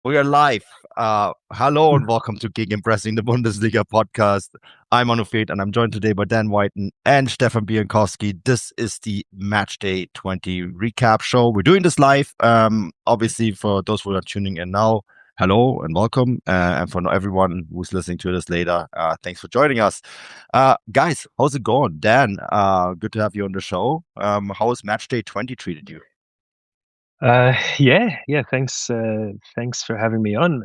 We are live. Hello and welcome to Gegenpressing, the Bundesliga podcast. I'm Manu and I'm joined today by Dan Whiten and Stefan Biankowski. This is the Matchday 20 recap show. We're doing this live. Obviously, for those who are tuning in now, hello and welcome. And for everyone who's listening to this later, thanks for joining us. Guys, how's it going? Dan, good to have you on the show. How has Matchday 20 treated you? Yeah. Thanks for having me on.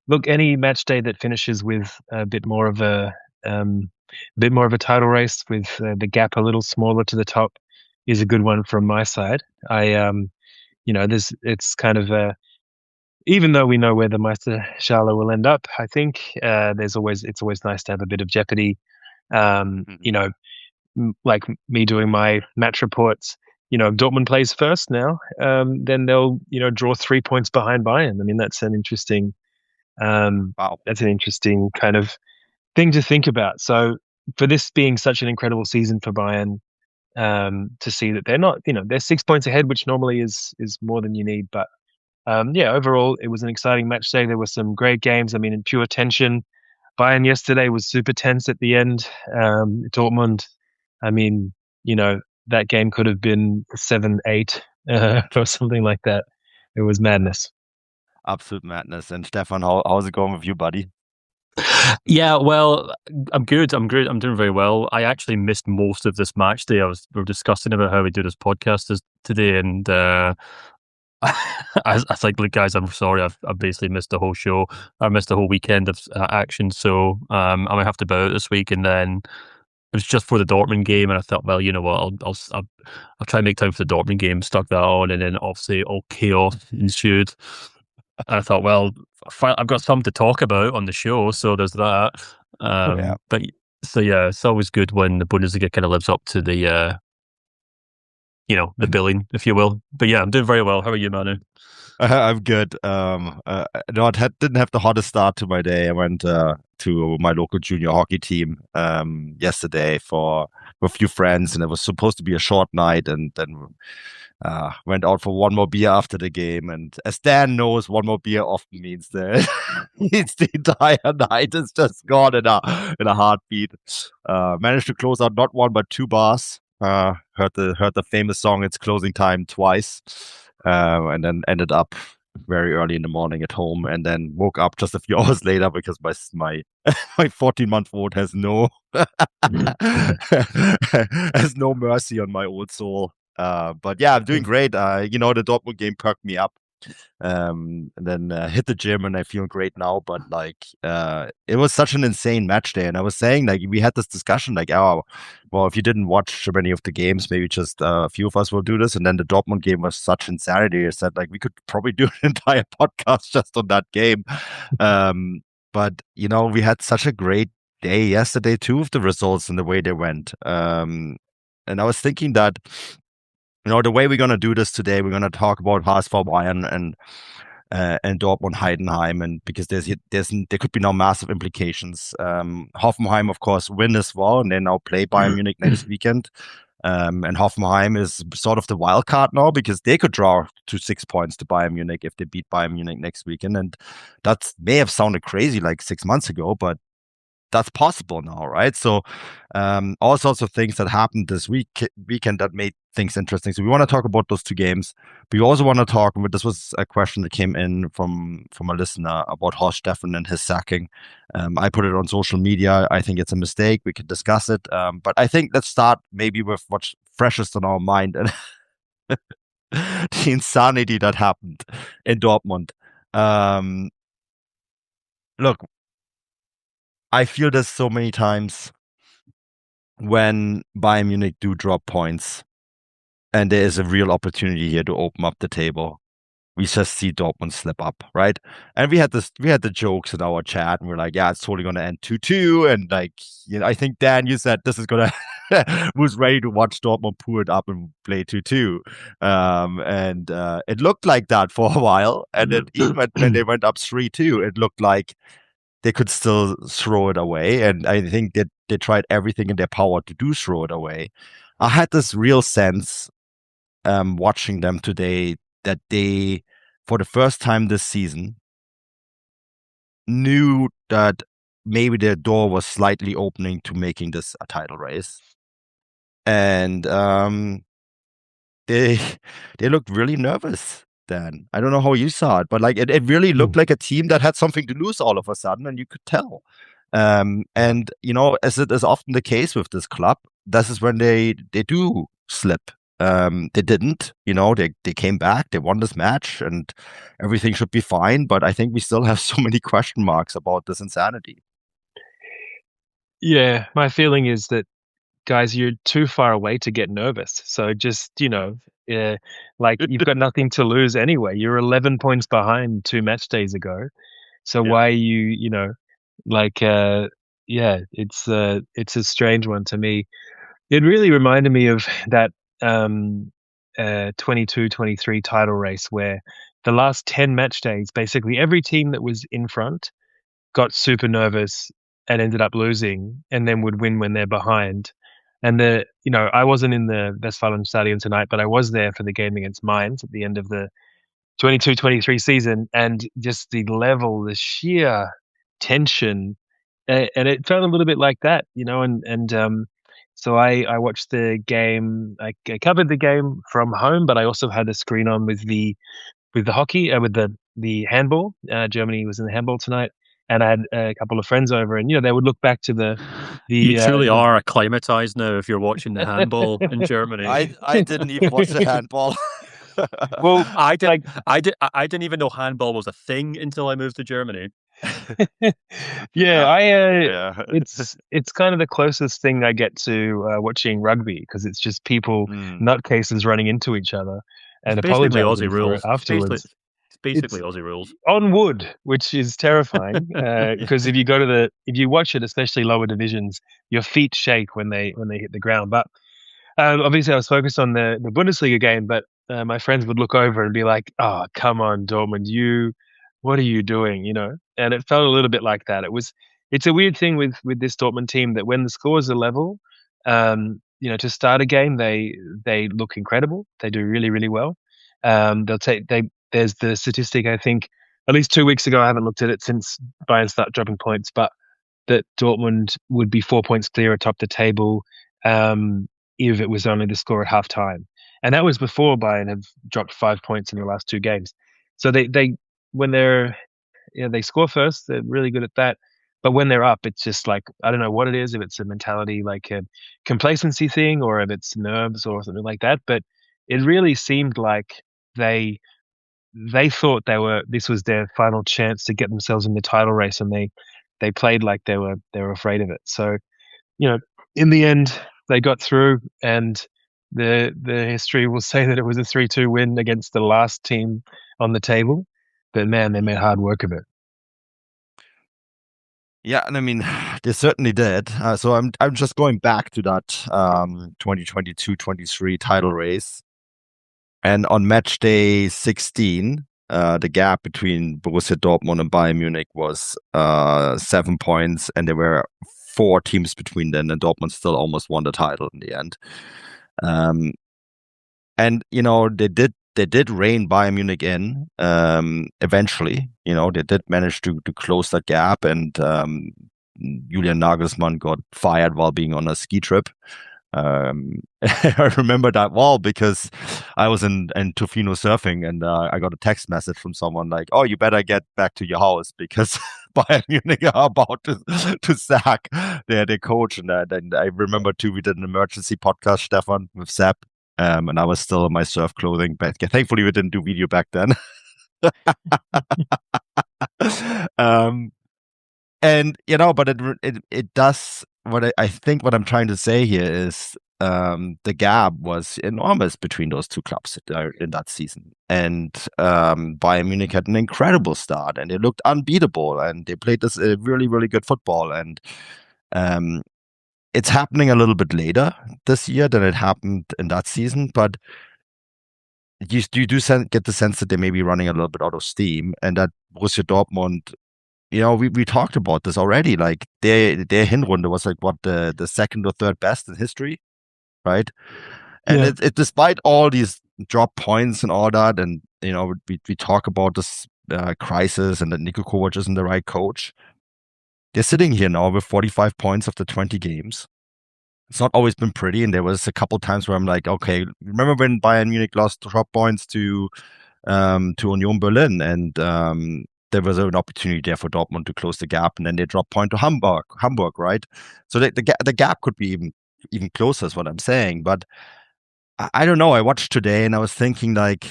Look, any match day that finishes with a bit more of um, bit more of a title race with the gap a little smaller to the top is a good one from my side. It's kind of even though we know where the Meisterschale will end up, I think it's always nice to have a bit of jeopardy. Mhm. You know, like me doing my match reports, if Dortmund plays first now, then they'll, draw 3 points behind Bayern. I mean, Wow. that's an interesting kind of thing to think about. So for this being such an incredible season for Bayern, to see that they're not, they're 6 points ahead, which normally is more than you need. But yeah, overall, it was an exciting match day. There were some great games. I mean, in pure tension, Bayern yesterday was super tense at the end. Dortmund, I mean, that game could have been 7-8 or something like that. It was madness. Absolute madness. And Stefan, how's it going with you, buddy? Yeah, well, I'm good. I'm great. I'm doing very well. I actually missed most of this match day. We were discussing about how we do this podcast today, and I think, look, guys, I'm sorry. I've basically missed the whole show. I missed the whole weekend of action. So I might have to bow out this week, and then it was just for the Dortmund game, and I thought, well, you know what, I'll try and make time for the Dortmund game. Stuck that on, and then obviously all chaos ensued. I thought, well, I've got something to talk about on the show, so there's that. Yeah. But so yeah, it's always good when the Bundesliga kind of lives up to the billing, if you will. But yeah, I'm doing very well. How are you, Manu? I'm good. No, didn't have the hottest start to my day. I went to my local junior hockey team yesterday for with a few friends, and it was supposed to be a short night, and then went out for one more beer after the game. And as Dan knows, one more beer often means that means the entire night is just gone in a heartbeat. Managed to close out not one but two bars. Heard the famous song "It's Closing Time" twice, and then ended up very early in the morning at home, and then woke up just a few hours later because my 14-month-old has no has no mercy on my old soul. But yeah, I'm doing great. The Dortmund game perked me up. And then hit the gym, and I feel great now. But like, it was such an insane match day, and I was saying, like, we had this discussion, like, oh, well, if you didn't watch many of the games, maybe just a few of us will do this. And then the Dortmund game was such insanity. I said, like, we could probably do an entire podcast just on that game. But we had such a great day yesterday too, with the results and the way they went. And I was thinking that the way we're gonna do this today, we're gonna talk about HSV Bayern and Dortmund Heidenheim, and because there could be now massive implications. Hoffenheim, of course, win as well, and they now play Bayern Munich next weekend. And Hoffenheim is sort of the wild card now because they could draw to 6 points to Bayern Munich if they beat Bayern Munich next weekend. And that may have sounded crazy like 6 months ago, but that's possible now, right? So all sorts of things that happened this weekend that made things interesting. So we want to talk about those two games. But we also want to talk, but this was a question that came in from a listener about Horst Steffen and his sacking. I put it on social media. I think it's a mistake. We could discuss it. But I think let's start maybe with what's freshest on our mind and the insanity that happened in Dortmund. Um, Look, I feel this so many times when Bayern Munich do drop points, and there is a real opportunity here to open up the table. We just see Dortmund slip up, right? And we had the jokes in our chat, and we're like, yeah, it's totally gonna end 2-2. And like, I think Dan, you said this is gonna was ready to watch Dortmund pull it up and play 2-2. And it looked like that for a while. And then even when they went up 3-2, it looked like they could still throw it away. And I think that they tried everything in their power to do throw it away. I had this real sense watching them today that they for the first time this season, knew that maybe their door was slightly opening to making this a title race. And they looked really nervous then. I don't know how you saw it, but like it really looked like a team that had something to lose all of a sudden, and you could tell. And you know, as it is often the case with this club, this is when they do slip. They didn't, you know, they came back, they won this match, and everything should be fine. But I think we still have so many question marks about this insanity. Yeah, my feeling is that, guys, you're too far away to get nervous. So just, you know, like you've got nothing to lose anyway. You're 11 points behind 2 match days ago. So why are you know, like, yeah, it's a strange one to me. It really reminded me of that 22-23 title race where the last 10 match days, basically every team that was in front got super nervous and ended up losing, and then would win when they're behind. And you know, I wasn't in the Westfalenstadion tonight, but I was there for the game against Mainz at the end of the 22-23 season, and just the level, the sheer tension, and it felt a little bit like that, you know. And so I watched the game. I covered the game from home, but I also had the screen on with the hockey, with the handball. Germany was in the handball tonight, and I had a couple of friends over, and you know, they would look back to the. You truly are acclimatized now if you're watching the handball in Germany. I didn't even watch the handball. Well, I didn't even know handball was a thing until I moved to Germany. It's kind of the closest thing I get to watching rugby, because it's just people nutcases running into each other and apologizing Aussie rules afterwards. It's basically Aussie rules on wood, which is terrifying, because if you watch it, especially lower divisions, your feet shake when they hit the ground. But obviously, I was focused on the Bundesliga game, but my friends would look over and be like, "Oh, come on, Dortmund, what are you doing?" You know, and it felt a little bit like that. It's a weird thing with this Dortmund team that when the scores are level, you know, to start a game, they look incredible. They do really, really well. There's the statistic, I think, at least 2 weeks ago, I haven't looked at it since Bayern started dropping points, but that Dortmund would be 4 points clear atop the table if it was only the score at halftime. And that was before Bayern have dropped 5 points in the last 2 games. So when they score first, they're really good at that. But when they're up, it's just like, I don't know what it is, if it's a mentality, like a complacency thing, or if it's nerves or something like that. But it really seemed like they thought this was their final chance to get themselves in the title race, and they played like they were afraid of it. So, you know, in the end, they got through, and the history will say that it was a 3-2 win against the last team on the table. But man, they made hard work of it. Yeah, and I mean, they certainly did. So I'm just going back to that 2022-23 title race. And on match day 16, the gap between Borussia Dortmund and Bayern Munich was 7 points, and there were 4 teams between them, and Dortmund still almost won the title in the end. And you know, they did rein Bayern Munich in eventually. You know, they did manage to close that gap, and Julian Nagelsmann got fired while being on a ski trip. I remember that well because I was in Tofino surfing, and I got a text message from someone like, "Oh, you better get back to your house because Bayern Munich are about to sack their coach." And I remember too, we did an emergency podcast, Stefan, with Sepp, and I was still in my surf clothing. But thankfully, we didn't do video back then. And you know, but it does. What I think what I'm trying to say here is the gap was enormous between those two clubs in that season. And Bayern Munich had an incredible start, and they looked unbeatable, and they played this really, really good football. And it's happening a little bit later this year than it happened in that season, but you do get the sense that they may be running a little bit out of steam, and that Borussia Dortmund, you know, we talked about this already. Like their Hinrunde was like the second or third best in history, right? And it despite all these drop points and all that, and we talk about this crisis and that Niko Kovac isn't the right coach. They're sitting here now with 45 points after 20 games. It's not always been pretty, and there was a couple times where I'm like, okay, remember when Bayern Munich lost drop points to Union Berlin, and there was an opportunity there for Dortmund to close the gap, and then they dropped point to Hamburg, right? So the gap could be even closer, is what I'm saying. But I don't know. I watched today, and I was thinking like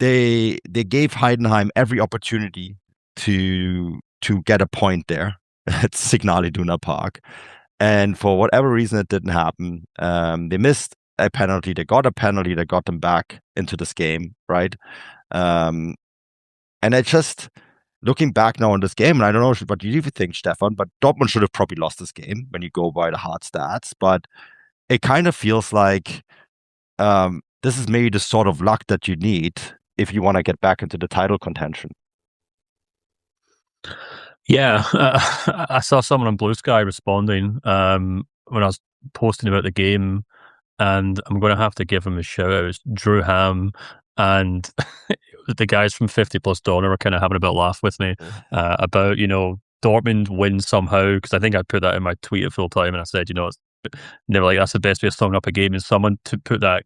they gave Heidenheim every opportunity to get a point there at Signal Iduna Park, and for whatever reason, it didn't happen. They missed a penalty. They got a penalty that got them back into this game, right? And I just, looking back now on this game, and I don't know what you even think, Stefan, but Dortmund should have probably lost this game when you go by the hard stats. But it kind of feels like this is maybe the sort of luck that you need if you want to get back into the title contention. Yeah, I saw someone on Blue Sky responding when I was posting about the game, and I'm going to have to give him a shout out. It's Drew Ham and the guys from 50 Plus Dollar were kind of having a bit of laugh with me about, Dortmund win somehow, because I think I put that in my tweet at full time, and I said, it's never like that's the best way of summing up a game. And someone to put that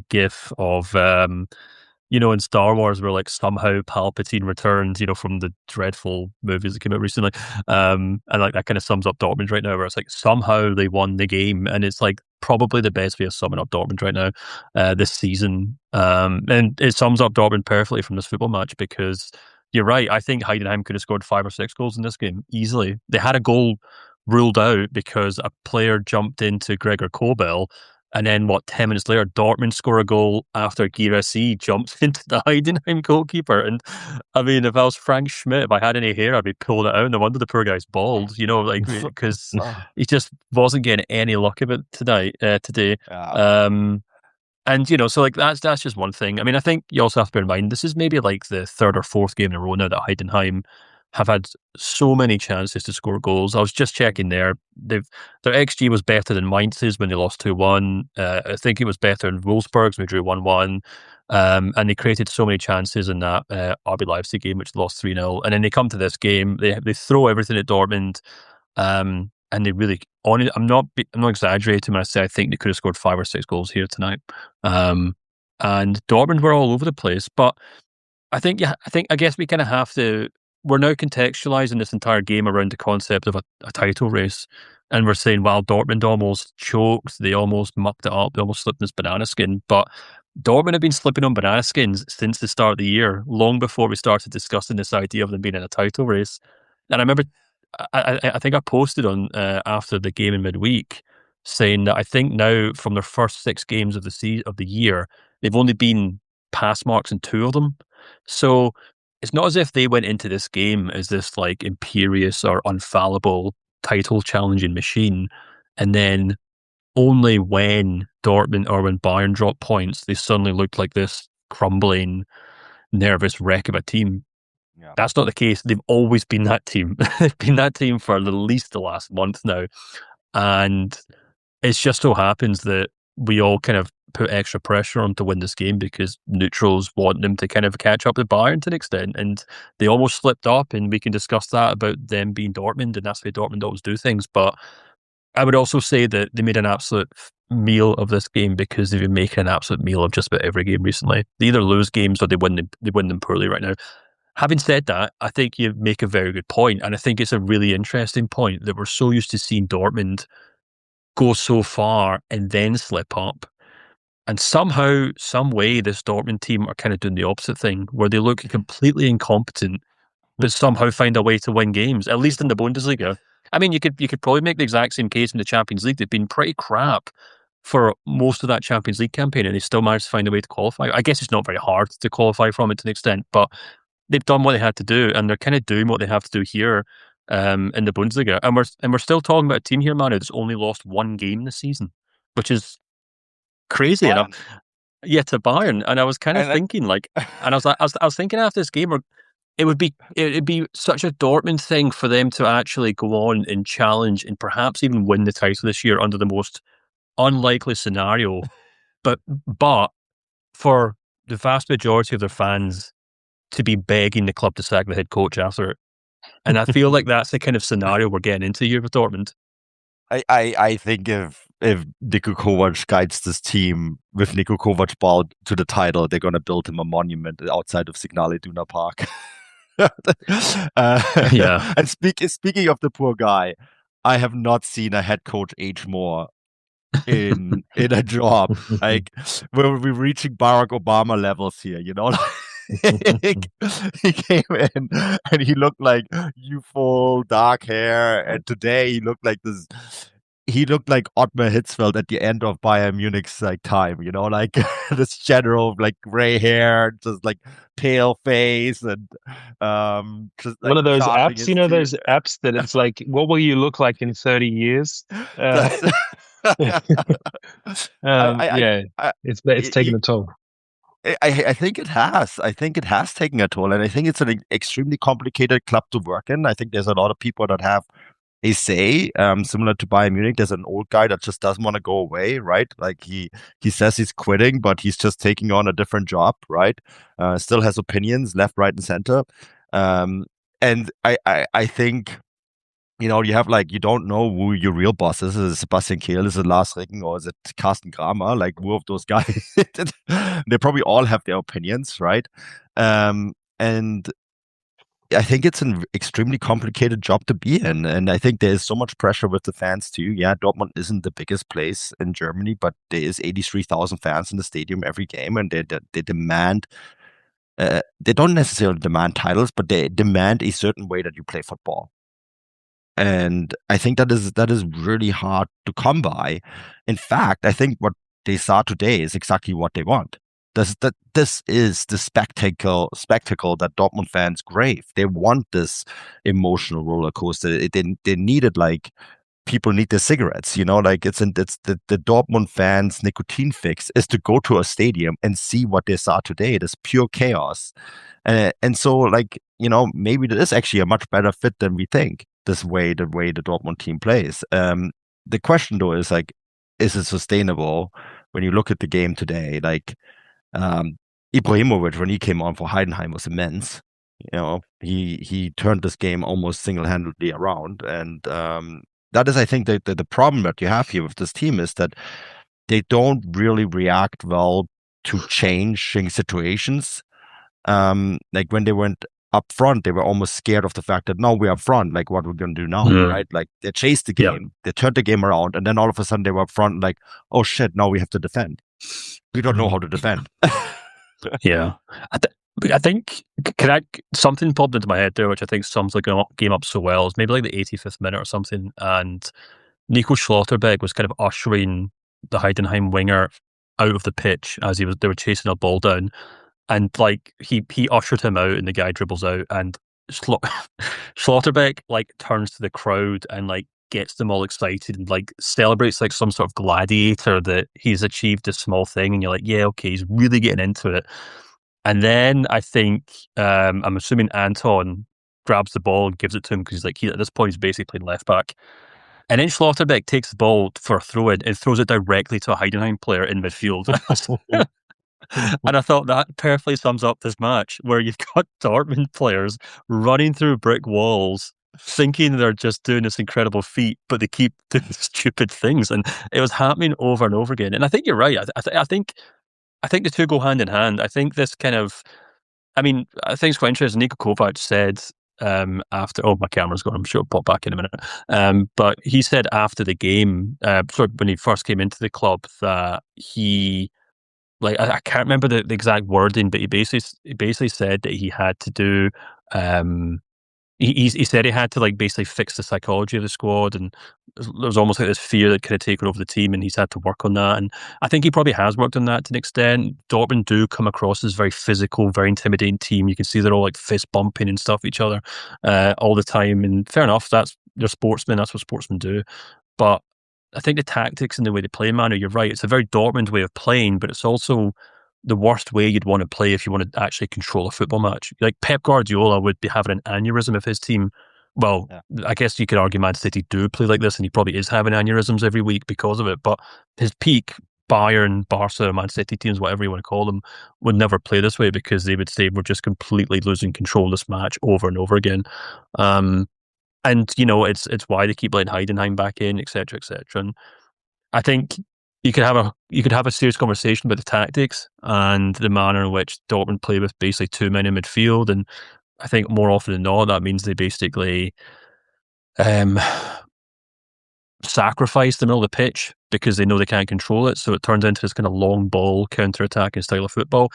gif of in Star Wars where like somehow Palpatine returns, from the dreadful movies that came out recently. And like that kind of sums up Dortmund right now, where it's like somehow they won the game, and it's like probably the best way of summing up Dortmund right now this season. And it sums up Dortmund perfectly from this football match, because you're right. I think Heidenheim could have scored 5 or 6 goals in this game easily. They had a goal ruled out because a player jumped into Gregor Kobel. And then, 10 minutes later, Dortmund score a goal after Girassi jumps into the Heidenheim goalkeeper. And I mean, if I was Frank Schmidt, if I had any hair, I'd be pulling it out. No wonder the poor guy's bald, because he just wasn't getting any luck of it today. And, so like that's just one thing. I mean, I think you also have to bear in mind, this is maybe like the 3rd or 4th game in a row now that Heidenheim have had so many chances to score goals. I was just checking there. Their XG was better than Mainz's when they lost 2-1. I think it was better than Wolfsburg's when we drew 1-1. And they created so many chances in that RB Leipzig game, which lost 3-0. And then they come to this game, they throw everything at Dortmund. And they really, I'm not exaggerating when I say I think they could have scored 5 or 6 goals here tonight. And Dortmund were all over the place. But I guess we kind of have to. We're now contextualizing this entire game around the concept of a title race. And we're saying, well, Dortmund almost choked. They almost mucked it up. They almost slipped in this banana skin. But Dortmund have been slipping on banana skins since the start of the year, long before we started discussing this idea of them being in a title race. And I remember, I think I posted on after the game in midweek, saying that I think now from their first 6 games of the year, they've only been pass marks in 2 of them. So it's not as if they went into this game as this like imperious or unfallible title challenging machine, and then only when Dortmund or when Bayern dropped points, they suddenly looked like this crumbling, nervous wreck of a team. Yeah. That's not the case. They've always been that team. They've been that team for at least the last month now. And it just so happens that we all kind of put extra pressure on to win this game because neutrals want them to kind of catch up with Bayern to an extent, and they almost slipped up, and we can discuss that about them being Dortmund, and that's the way Dortmund always do things. But I would also say that they made an absolute meal of this game because they've been making an absolute meal of just about every game recently. They either lose games or they win them poorly right now. Having said that, I think you make a very good point, and I think it's a really interesting point that we're so used to seeing Dortmund go so far and then slip up. And somehow, some way, this Dortmund team are kind of doing the opposite thing, where they look completely incompetent, but somehow find a way to win games, at least in the Bundesliga. I mean, you could probably make the exact same case in the Champions League. They've been pretty crap for most of that Champions League campaign, and they still managed to find a way to qualify. I guess it's not very hard to qualify from it to an extent, but they've done what they had to do, and they're kind of doing what they have to do here in the Bundesliga. And we're still talking about a team here, Manu, that's only lost 1 game this season, which is crazy enough. Yeah, to Bayern. And I was kind of thinking, like, and I was thinking after this game, it'd be such a Dortmund thing for them to actually go on and challenge and perhaps even win the title this year under the most unlikely scenario. But for the vast majority of their fans to be begging the club to sack the head coach after it. And I feel like that's the kind of scenario we're getting into here with Dortmund. I think if Niko Kovac guides this team with Niko Kovac ball to the title, they're going to build him a monument outside of Signal Iduna Park. Yeah. And speaking of the poor guy, I have not seen a head coach age more in a job. Like we're reaching Barack Obama levels here, you know. He came in and he looked like youthful, dark hair, and today he looked like this. He looked like Ottmar Hitzfeld at the end of Bayern Munich's like time, you know, like this general like gray hair, just like pale face, and just like one of those sharpening apps, his you know, teeth. those apps that it's like, what will you look like in 30 years? That's- Yeah, it's taken a toll. I think it has. I think it has taken a toll, and I think it's an extremely complicated club to work in. I think there's a lot of people that have a say, similar to Bayern Munich. There's an old guy that just doesn't want to go away, right? Like he says he's quitting, but he's just taking on a different job, right? Still has opinions, left, right, and center. And I think, you know, you have like, you don't know who your real boss is. Is it Sebastian Kehl? Is it Lars Ricken? Or is it Carsten Kramer? Like, who of those guys? They probably all have their opinions, right? And I think it's an extremely complicated job to be in. And I think there's so much pressure with the fans too. Yeah, Dortmund isn't the biggest place in Germany, but there is 83,000 fans in the stadium every game, and they demand, they don't necessarily demand titles, but they demand a certain way that you play football. And I think that is really hard to come by. In fact, I think what they saw today is exactly what they want. This is the spectacle that Dortmund fans crave. They want this emotional roller coaster. They needed, like, people need their cigarettes, you know, like it's the Dortmund fans' nicotine fix is to go to a stadium and see what they saw today. This pure chaos. And so, like, you know, maybe that is actually a much better fit than we think, the way the Dortmund team plays. The question though is, like, is it sustainable when you look at the game today? Like, Ibrahimovic, when he came on for Heidenheim, was immense. You know, he turned this game almost single-handedly around. And that is, I think, the problem that you have here with this team is that they don't really react well to changing situations. Like when they went up front, they were almost scared of the fact that now we're up front, like what we're going to do now, right? Like they chased the game, they turned the game around, and then all of a sudden they were up front, like, oh shit, now we have to defend. We don't know how to defend. Yeah. I think something popped into my head there, which I think sums the game up so well. Is maybe like the 85th minute or something, and Nico Schlotterbeck was kind of ushering the Heidenheim winger out of the pitch as they were chasing a ball down, and like he ushered him out, and the guy dribbles out, and Schlotterbeck like turns to the crowd and like gets them all excited and like celebrates like some sort of gladiator that he's achieved a small thing, and you're like, yeah, okay, he's really getting into it. And then I think I'm assuming Anton grabs the ball and gives it to him because he's like, at this point he's basically playing left back. And then Schlotterbeck takes the ball for a throw in and throws it directly to a Heidenheim player in midfield. And I thought that perfectly sums up this match, where you've got Dortmund players running through brick walls, thinking they're just doing this incredible feat, but they keep doing stupid things. And it was happening over and over again. And I think you're right. I think the two go hand in hand. I think this kind of, I think it's quite interesting. Niko Kovac said after, my camera's gone, I'm sure it'll pop back in a minute. But he said after the game, when he first came into the club, that he, like, I can't remember the exact wording, but he basically said that he had to do, he said he had to like basically fix the psychology of the squad, and there was almost like this fear that could have taken over the team, and he's had to work on that. And I think he probably has worked on that to an extent. Dortmund do come across as very physical, very intimidating team. You can see they're all like fist bumping and stuff each other all the time. And fair enough, they're sportsmen. That's what sportsmen do. But I think the tactics and the way they play, Manu, you're right. It's a very Dortmund way of playing, but it's also the worst way you'd want to play if you want to actually control a football match. Like Pep Guardiola would be having an aneurysm if his team, well, yeah. I guess you could argue Man City do play like this, and he probably is having aneurysms every week because of it. But his peak, Bayern, Barca, Man City teams, whatever you want to call them, would never play this way because they would say we're just completely losing control of this match over and over again. And it's why they keep letting Heidenheim back in, etc., etc. And I think you could have a serious conversation about the tactics and the manner in which Dortmund play with basically two men in midfield. And I think more often than not, that means they basically sacrifice the middle of the pitch because they know they can't control it. So it turns into this kind of long ball counter-attacking style of football.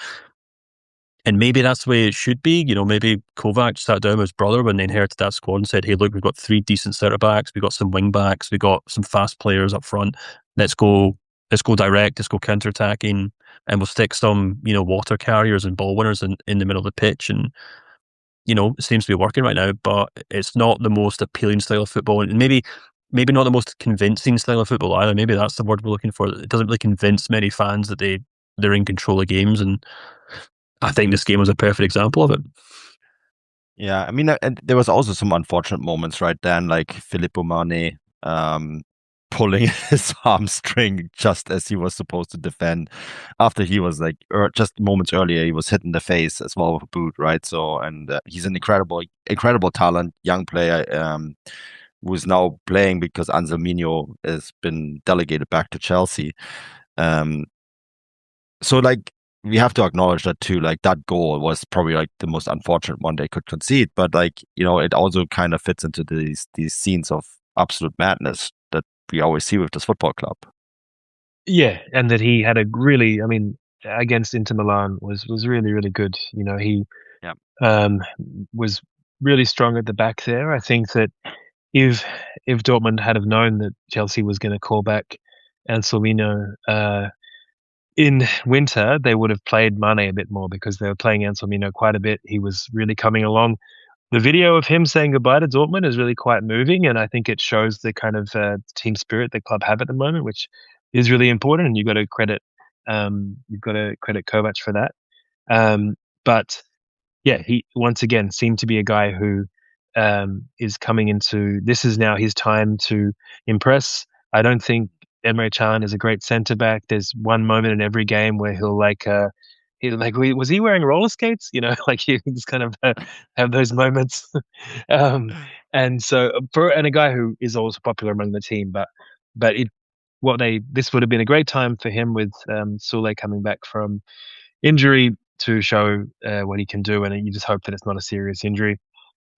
And maybe that's the way it should be. Maybe Kovac sat down with his brother when they inherited that squad and said, hey, look, we've got 3 decent centre-backs, we've got some wing-backs, we've got some fast players up front. Let's go direct, let's go counter-attacking, and we'll stick some, water carriers and ball winners in the middle of the pitch. And, it seems to be working right now, but it's not the most appealing style of football. And maybe not the most convincing style of football either. Maybe that's the word we're looking for. It doesn't really convince many fans that they're in control of games, and I think this game was a perfect example of it. Yeah, I mean, and there was also some unfortunate moments right then, like Filippo Mane pulling his hamstring just as he was supposed to defend, after he was like just moments earlier he was hit in the face as well with a boot, right? So, and he's an incredible talent, young player, who's now playing because Anselmino has been delegated back to Chelsea. So like, we have to acknowledge that too. Like, that goal was probably like the most unfortunate one they could concede, but like, it also kind of fits into these scenes of absolute madness that we always see with this football club. Yeah, and that he had a really, against Inter Milan was really, really good. He was really strong at the back there. I think that if Dortmund had have known that Chelsea was going to call back Anselmino in winter, they would have played Mane a bit more because they were playing Anselmino quite a bit. He was really coming along. The video of him saying goodbye to Dortmund is really quite moving, and I think it shows the kind of team spirit the club have at the moment, which is really important. And you've got to credit Kovac for that. But yeah, he once again seemed to be a guy who is coming into, this is now his time to impress. I don't think Emre Can is a great centre back. There's one moment in every game where he'll was he wearing roller skates? Like he just kind of have those moments. And so and a guy who is also popular among the team, but this would have been a great time for him with Sule coming back from injury to show what he can do, and you just hope that it's not a serious injury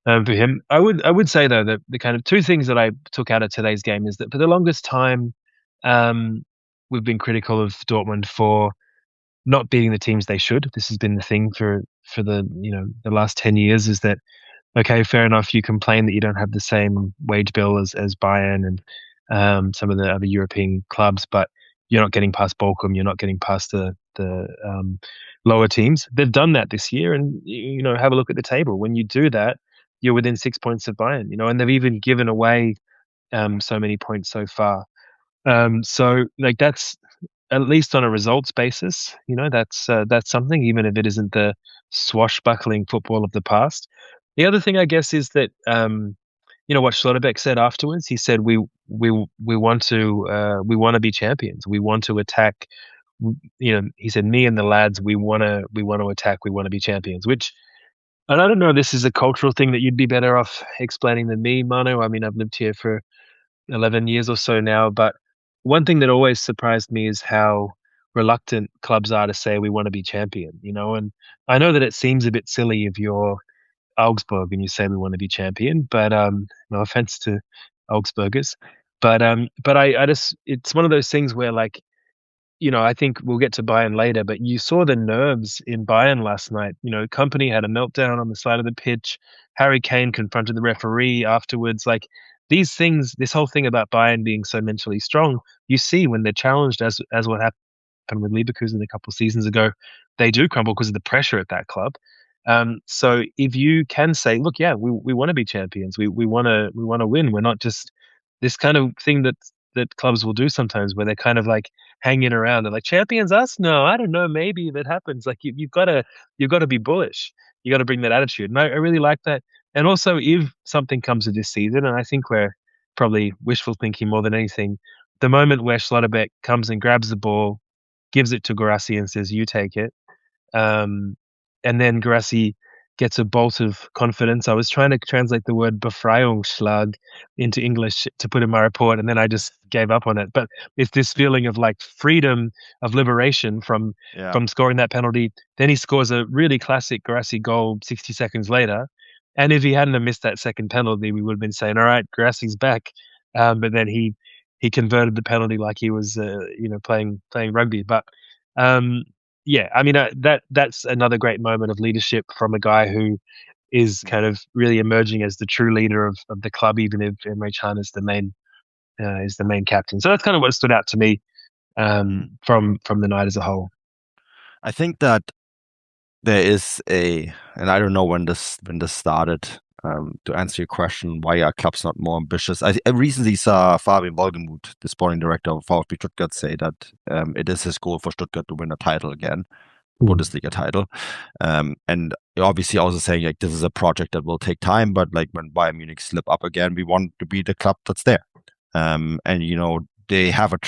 for him. I would say though that the kind of 2 things that I took out of today's game is that for the longest time, we've been critical of Dortmund for not beating the teams they should. This has been the thing for the the last 10 years, is that okay, fair enough, you complain that you don't have the same wage bill as Bayern and some of the other European clubs, but you're not getting past Bochum, you're not getting past the lower teams. They've done that this year, and have a look at the table. When you do that, you're within 6 points of Bayern, and they've even given away so many points so far. So like, that's at least on a results basis, that's something, even if it isn't the swashbuckling football of the past. The other thing, I guess, is that what Schlotterbeck said afterwards. He said we want to be champions. We want to attack. He said, me and the lads, we want to attack. We want to be champions. Which, and I don't know, this is a cultural thing that you'd be better off explaining than me, Manu. I mean, I've lived here for 11 years or so now, but one thing that always surprised me is how reluctant clubs are to say we want to be champion, and I know that it seems a bit silly if you're Augsburg and you say we want to be champion, but no offense to Augsburgers, but I just, it's one of those things where, like, I think we'll get to Bayern later, but you saw the nerves in Bayern last night. Company had a meltdown on the side of the pitch. Harry Kane confronted the referee afterwards. Like, these things, this whole thing about Bayern being so mentally strong, you see when they're challenged, as what happened with Leverkusen a couple of seasons ago, they do crumble because of the pressure at that club. So if you can say, look, yeah, we want to be champions, we want to win. We're not just this kind of thing that clubs will do sometimes, where they're kind of like hanging around. They're like, champions us? No, I don't know. Maybe if it happens. Like, you've got to be bullish. You got to bring that attitude, and I really like that. And also, if something comes of this season, and I think we're probably wishful thinking more than anything, the moment where Schlotterbeck comes and grabs the ball, gives it to Guirassy and says, "You take it." And then Guirassy gets a bolt of confidence. I was trying to translate the word Befreiungsschlag into English to put in my report, and then I just gave up on it. But it's this feeling of like freedom, of liberation from scoring that penalty. Then he scores a really classic Guirassy goal 60 seconds later. And if he hadn't have missed that second penalty, we would have been saying, "All right, Guirassy's back." But then he converted the penalty like he was, playing rugby. But yeah, I mean, that's another great moment of leadership from a guy who is kind of really emerging as the true leader of the club, even if Emre Can is the main captain. So that's kind of what stood out to me from the night as a whole. I think that there is and I don't know when this started. To answer your question, why are clubs not more ambitious? I recently saw Fabian Wohlgemuth, the sporting director of VfB Stuttgart, say that it is his goal for Stuttgart to win a title again, Bundesliga title. And obviously also saying like this is a project that will take time, but like when Bayern Munich slip up again, we want to be the club that's there. And they have a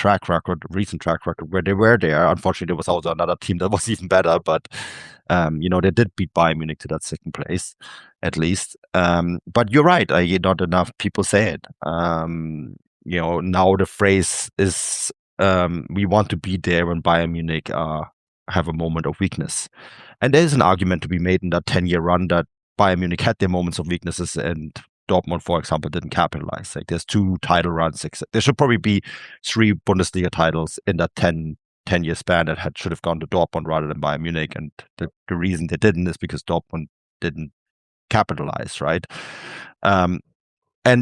recent track record where they were there. Unfortunately, there was also another team that was even better, but they did beat Bayern Munich to that second place, at least. But you're right. Not enough people say it. Now the phrase is we want to be there when Bayern Munich have a moment of weakness. And there's an argument to be made in that 10-year run that Bayern Munich had their moments of weaknesses and Dortmund, for example, didn't capitalize. Like there's 2 title runs. There should probably be 3 Bundesliga titles in that 10-year span that should have gone to Dortmund rather than Bayern Munich. And the reason they didn't is because Dortmund didn't capitalize, right? And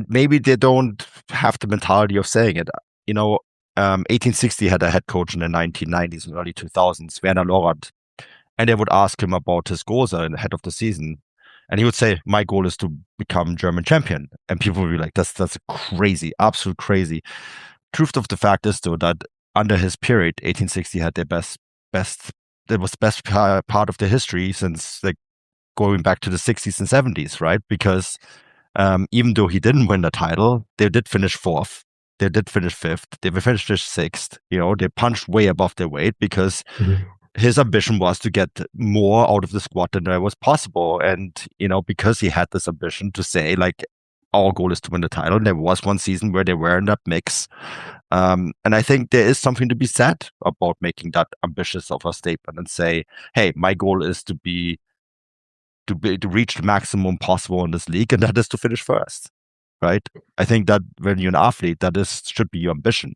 maybe they don't have the mentality of saying it. 1860 had a head coach in the 1990s and early 2000s, Werner Lorand, and they would ask him about his goals ahead of the season. And he would say, my goal is to become German champion. And people would be like, that's crazy, absolute crazy. Truth of the fact is, though, that under his period, 1860 had their best, it was the best part of their history since like going back to the 60s and 70s, right? Because even though he didn't win the title, they did finish 4th. They did finish 5th. They finished 6th. They punched way above their weight because his ambition was to get more out of the squad than there was possible. And, because he had this ambition to say, like, our goal is to win the title. And there was one season where they were in that mix. And I think there is something to be said about making that ambitious of a statement and say, hey, my goal is to reach the maximum possible in this league, and that is to finish first. Right? I think that when you're an athlete, should be your ambition.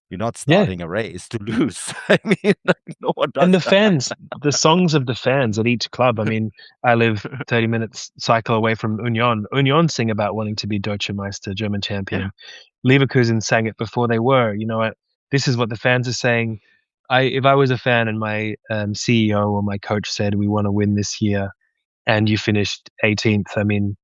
You're not starting a race to lose. I mean, no one does. And the fans, the songs of the fans at each club. I mean, I live 30 minutes cycle away from Union. Union sing about wanting to be Deutscher Meister, German champion. Yeah. Leverkusen sang it before they were. This is what the fans are saying. If I was a fan and my CEO or my coach said, we want to win this year, and you finished 18th, I mean,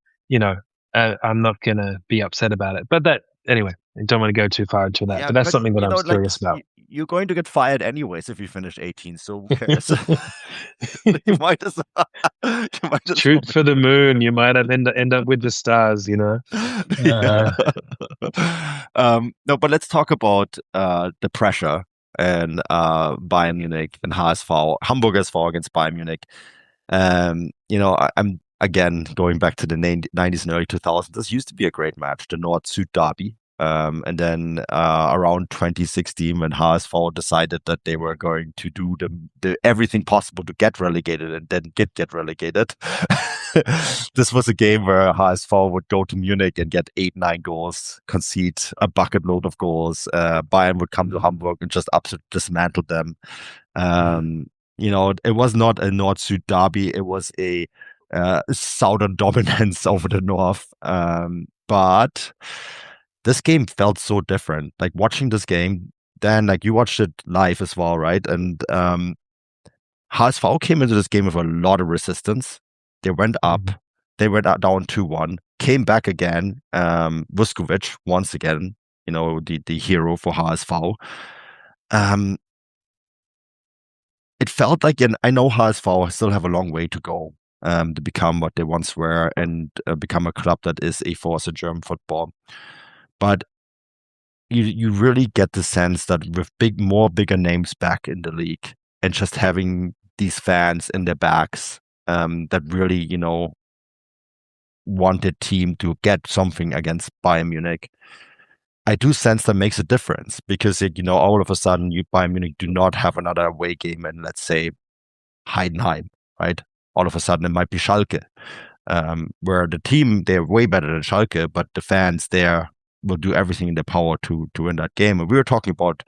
I'm not going to be upset about it. But anyway, I don't want to go too far into that. Yeah, but that's something that I'm curious about. You're going to get fired anyways if you finish 18th, so who cares? you might as well. Shoot for the moon. You might end up with the stars, No, but let's talk about the pressure and Bayern Munich and HSV, Hamburg SV against Bayern Munich. I'm again going back to the 90s and early 2000s. This used to be a great match, the Nord-Süd derby. And then around 2016, when HSV decided that they were going to do the everything possible to get relegated and then get relegated, this was a game where HSV would go to Munich and get 8-9 goals, concede a bucket load of goals. Bayern would come to Hamburg and just absolutely dismantle them. It was not a Nord-Süd derby. It was a southern dominance over the north. But this game felt so different. Like watching this game, Dan, like you watched it live as well, right? And HSV came into this game with a lot of resistance. They went up. They went down 2-1, came back again. Vuskovic, once again, the hero for HSV. It felt like, and I know HSV still have a long way to go to become what they once were and become a club that is a force in German football. But, you really get the sense that with bigger names back in the league and just having these fans in their backs, that really, want their team to get something against Bayern Munich. I do sense that makes a difference because, all of a sudden Bayern Munich do not have another away game in, let's say, Heidenheim, right? All of a sudden it might be Schalke, where the team, they're way better than Schalke, but the fans there will do everything in their power to win that game. And we were talking about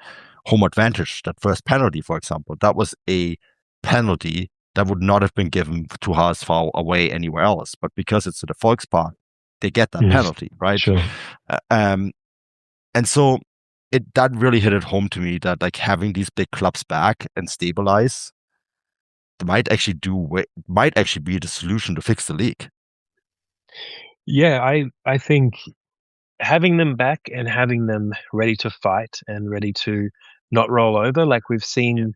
home advantage, that first penalty, for example. That was a penalty that would not have been given to HSV away anywhere else. But because it's at the Volkspark, they get that penalty, right? Sure. And so that really hit it home to me that like having these big clubs back and stabilize might actually be the solution to fix the league. Yeah, I think having them back and having them ready to fight and ready to not roll over, like we've seen.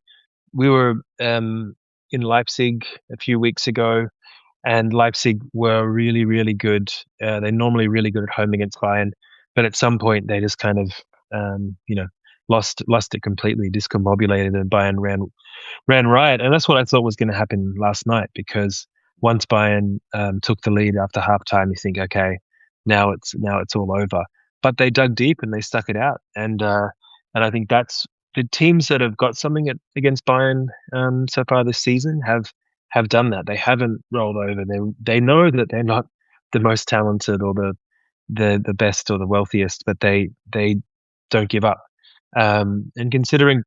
We were in Leipzig a few weeks ago, and Leipzig were really, really good. They're normally really good at home against Bayern, but at some point they just kind of, lost it completely, discombobulated, and Bayern ran riot. And that's what I thought was going to happen last night, because once Bayern took the lead after halftime, you think, okay, now it's all over. But they dug deep and they stuck it out, and I think that's the teams that have got something against Bayern so far this season have done that. They haven't rolled over. They know that they're not the most talented or the best or the wealthiest, but they don't give up. And considering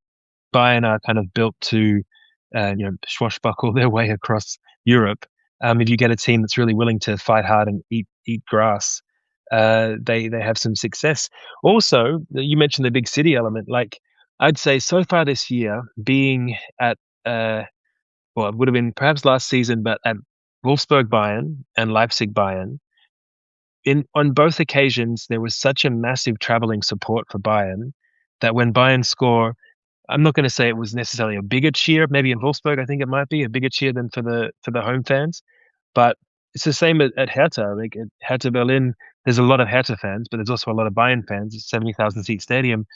Bayern are kind of built to swashbuckle their way across Europe, if you get a team that's really willing to fight hard and eat grass, they have some success. Also, you mentioned the big city element. Like, I'd say so far this year, being at it would have been perhaps last season, but at Wolfsburg Bayern and Leipzig Bayern, on both occasions there was such a massive traveling support for Bayern that when Bayern score, I'm not going to say it was necessarily a bigger cheer. Maybe in Wolfsburg, I think it might be a bigger cheer than for the home fans, but it's the same at Hertha. Like at Hertha Berlin, there's a lot of Hertha fans, but there's also a lot of Bayern fans. It's a 70,000 seat stadium.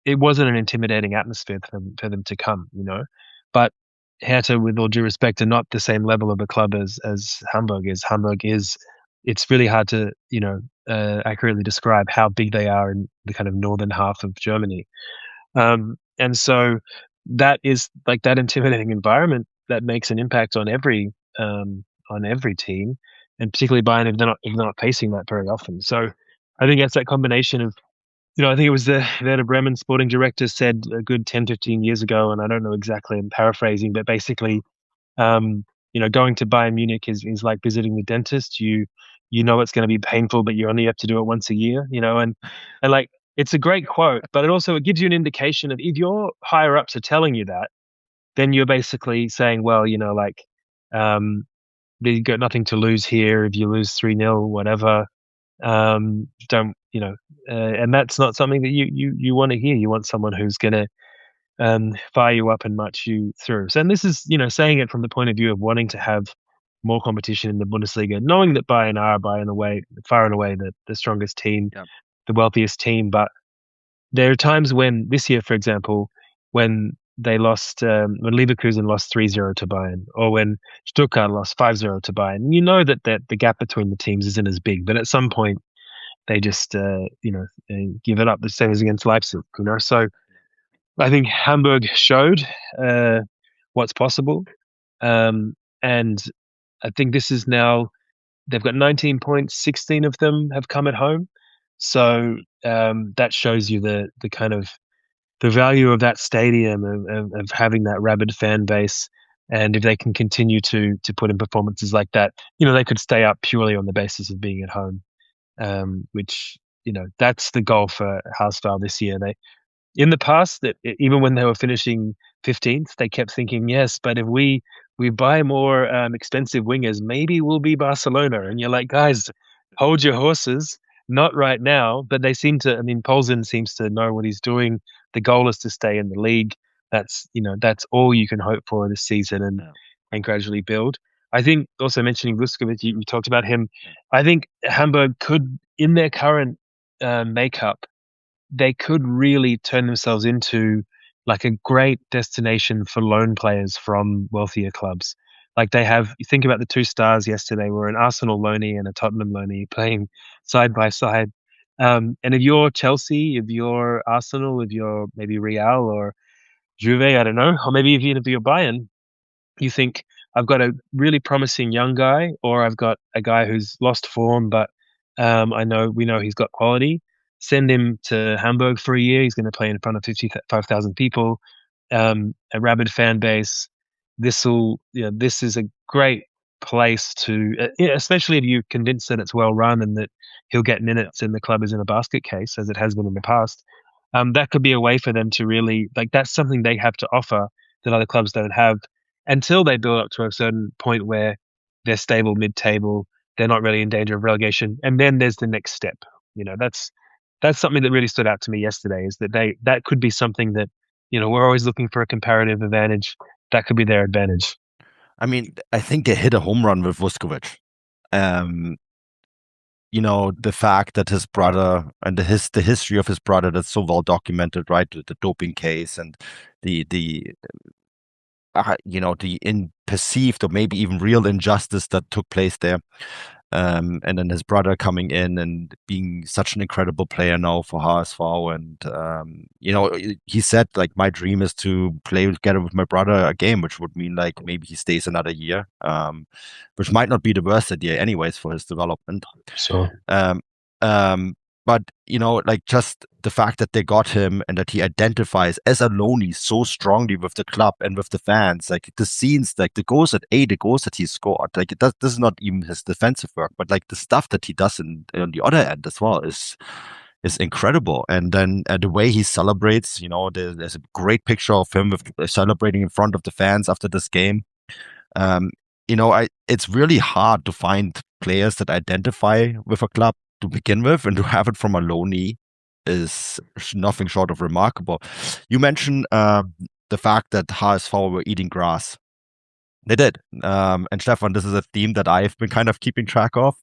It wasn't an intimidating atmosphere for them to come, But Hertha, with all due respect, are not the same level of a club as Hamburg is. Hamburg is. It's really hard to accurately describe how big they are in the kind of northern half of Germany, and so that is like that intimidating environment that makes an impact on every team, and particularly Bayern if they're not facing that very often. So I think that's that combination of. I think it was the Werder Bremen sporting director said a good 10, 15 years ago, and I don't know exactly, I'm paraphrasing, but basically, going to Bayern Munich is like visiting the dentist. You know it's going to be painful, but you only have to do it once a year, and like, it's a great quote, but it gives you an indication of if your higher ups are telling you that, then you're basically saying, well, they've got nothing to lose here. If you lose 3-0, whatever, don't, and that's not something that you want to hear. You want someone who's going to fire you up and march you through. So, and this is, saying it from the point of view of wanting to have more competition in the Bundesliga, knowing that Bayern are far and away the strongest team, the wealthiest team. But there are times when, this year, for example, when they lost, when Leverkusen lost 3-0 to Bayern, or when Stuttgart lost 5-0 to Bayern, you know that the gap between the teams isn't as big. But at some point, they just, give it up, the same as against Leipzig, So I think Hamburg showed what's possible. And I think this is now, they've got 19 points, 16 of them have come at home. So that shows you the kind of the value of that stadium, of having that rabid fan base. And if they can continue to put in performances like that, they could stay up purely on the basis of being at home. Which, that's the goal for Hausfeld this year. In the past, even when they were finishing 15th, they kept thinking, yes, but if we buy more expensive wingers, maybe we'll be Barcelona. And you're like, guys, hold your horses, not right now. But they seem to, Poulsen seems to know what he's doing. The goal is to stay in the league. That's all you can hope for this season, and gradually build. I think also mentioning Vuskovic, you talked about him. I think Hamburg could, in their current makeup, they could really turn themselves into like a great destination for loan players from wealthier clubs. Like you think about the two stars yesterday were an Arsenal loanee and a Tottenham loanee playing side by side. And if you're Chelsea, if you're Arsenal, if you're maybe Real or Juve, I don't know, or maybe even if you're Bayern, you think I've got a really promising young guy, or I've got a guy who's lost form, but we know he's got quality. Send him to Hamburg for a year. He's going to play in front of 55,000 people, a rabid fan base. This is a great place to, especially if you convince that it's well run and that he'll get minutes and the club is in a basket case as it has been in the past. That could be a way for them to really that's something they have to offer that other clubs don't have until they build up to a certain point where they're stable mid-table, they're not really in danger of relegation, and then there's the next step. That's something that really stood out to me yesterday, is that could be something that, we're always looking for a comparative advantage. That could be their advantage. I mean, I think they hit a home run with Vuskovic. The fact that his brother and the history of his brother that's so well documented, right? The doping case and the perceived or maybe even real injustice that took place there. And then his brother coming in and being such an incredible player now for HSV. And, he said, like, my dream is to play together with my brother a game, which would mean, like, maybe he stays another year, which might not be the worst idea anyways for his development. So, but, just the fact that they got him and that he identifies as a loanee so strongly with the club and with the fans, like the scenes, like the goals that he scored, like this is not even his defensive work, but like the stuff that he does on the other end as well is incredible. And then the way he celebrates, there's a great picture of him celebrating in front of the fans after this game. It's really hard to find players that identify with a club to begin with, and to have it from a loanee is nothing short of remarkable. You mentioned the fact that HSV were eating grass. They did. And Stefan, this is a theme that I've been kind of keeping track of.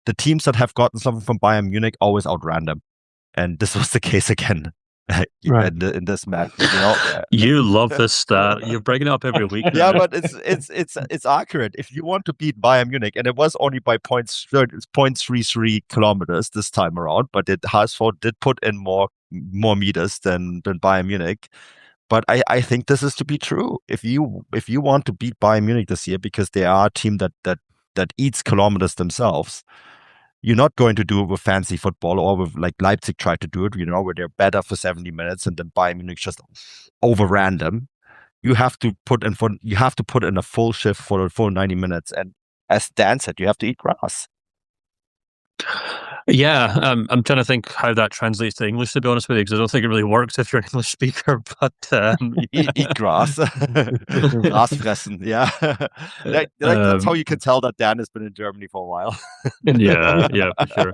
The teams that have gotten something from Bayern Munich always outran them. And this was the case again. Right. in this match, You love this stat. You're bringing it up every week. Yeah, but it's accurate. If you want to beat Bayern Munich, and it was only by 0.33 kilometers this time around, but HSV did put in more meters than Bayern Munich. But I think this is to be true. If you want to beat Bayern Munich this year, because they are a team that eats kilometers themselves, you're not going to do it with fancy football or with, like, Leipzig tried to do it, where they're better for 70 minutes and then Bayern Munich just overran them. You have to put in a full shift for the full 90 minutes. And as Dan said, you have to eat grass. Yeah, I'm trying to think how that translates to English, to be honest with you, because I don't think it really works if you're an English speaker. But eat grass, grass fressen. Yeah, that's how you can tell that Dan has been in Germany for a while. yeah, for sure.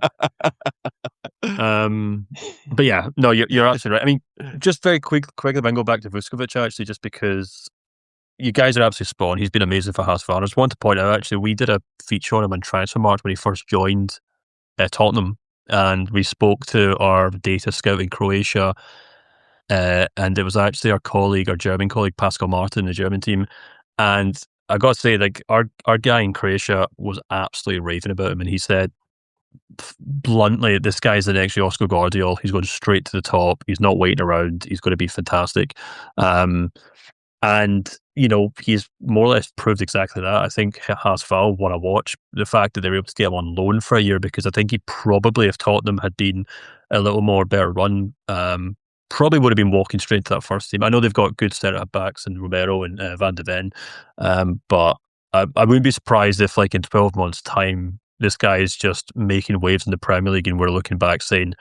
But yeah, no, you're absolutely right. I mean, just very quickly, then go back to Vuskovic, actually, just because you guys are absolutely spot on. He's been amazing for HSV. I just want to point out, actually, we did a feature on him on Transfermarkt when he first joined Tottenham, and we spoke to our data scout in Croatia, and it was actually our German colleague Pascal Martin, the German team. And I got to say, like, our guy in Croatia was absolutely raving about him, and he said bluntly, this guy's the next Josko Gvardiol. He's going straight to the top. He's not waiting around. He's going to be fantastic. And, he's more or less proved exactly that. I think HSV want to watch the fact that they were able to get him on loan for a year, because I think he probably, if Tottenham had been a little more better run, probably would have been walking straight to that first team. I know they've got good centre-backs in Romero and Van de Ven, but I wouldn't be surprised if, like, in 12 months' time, this guy is just making waves in the Premier League and we're looking back saying,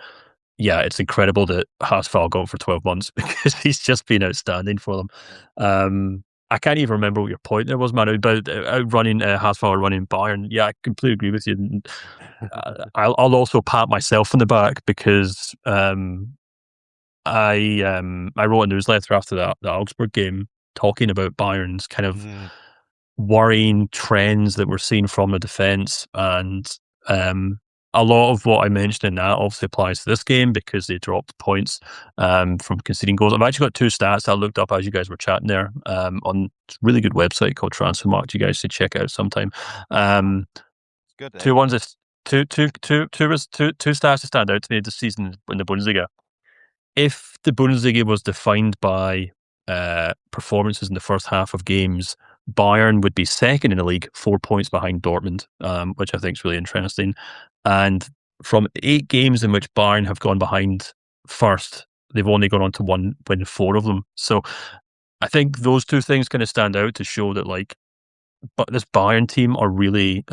yeah, it's incredible that HSV got him for 12 months because he's just been outstanding for them. I can't even remember what your point there was, Manu, about running HSV running Bayern. Yeah, I completely agree with you. I'll also pat myself on the back because I wrote a newsletter after the Augsburg game talking about Bayern's kind of worrying trends that we're seeing from the defence, and a lot of what I mentioned in that obviously applies to this game because they dropped points from conceding goals. I've actually got 2 stats that I looked up as you guys were chatting there on a really good website called Transfermarkt. You guys should check it out sometime. Good. Two ones is two stats that stand out to me this season in the Bundesliga. If the Bundesliga was defined by performances in the first half of games, Bayern would be second in the league, 4 points behind Dortmund, which I think is really interesting. And from 8 games in which Bayern have gone behind first, they've only gone on to win 4 of them. So I think those 2 things kind of stand out to show that but this Bayern team are really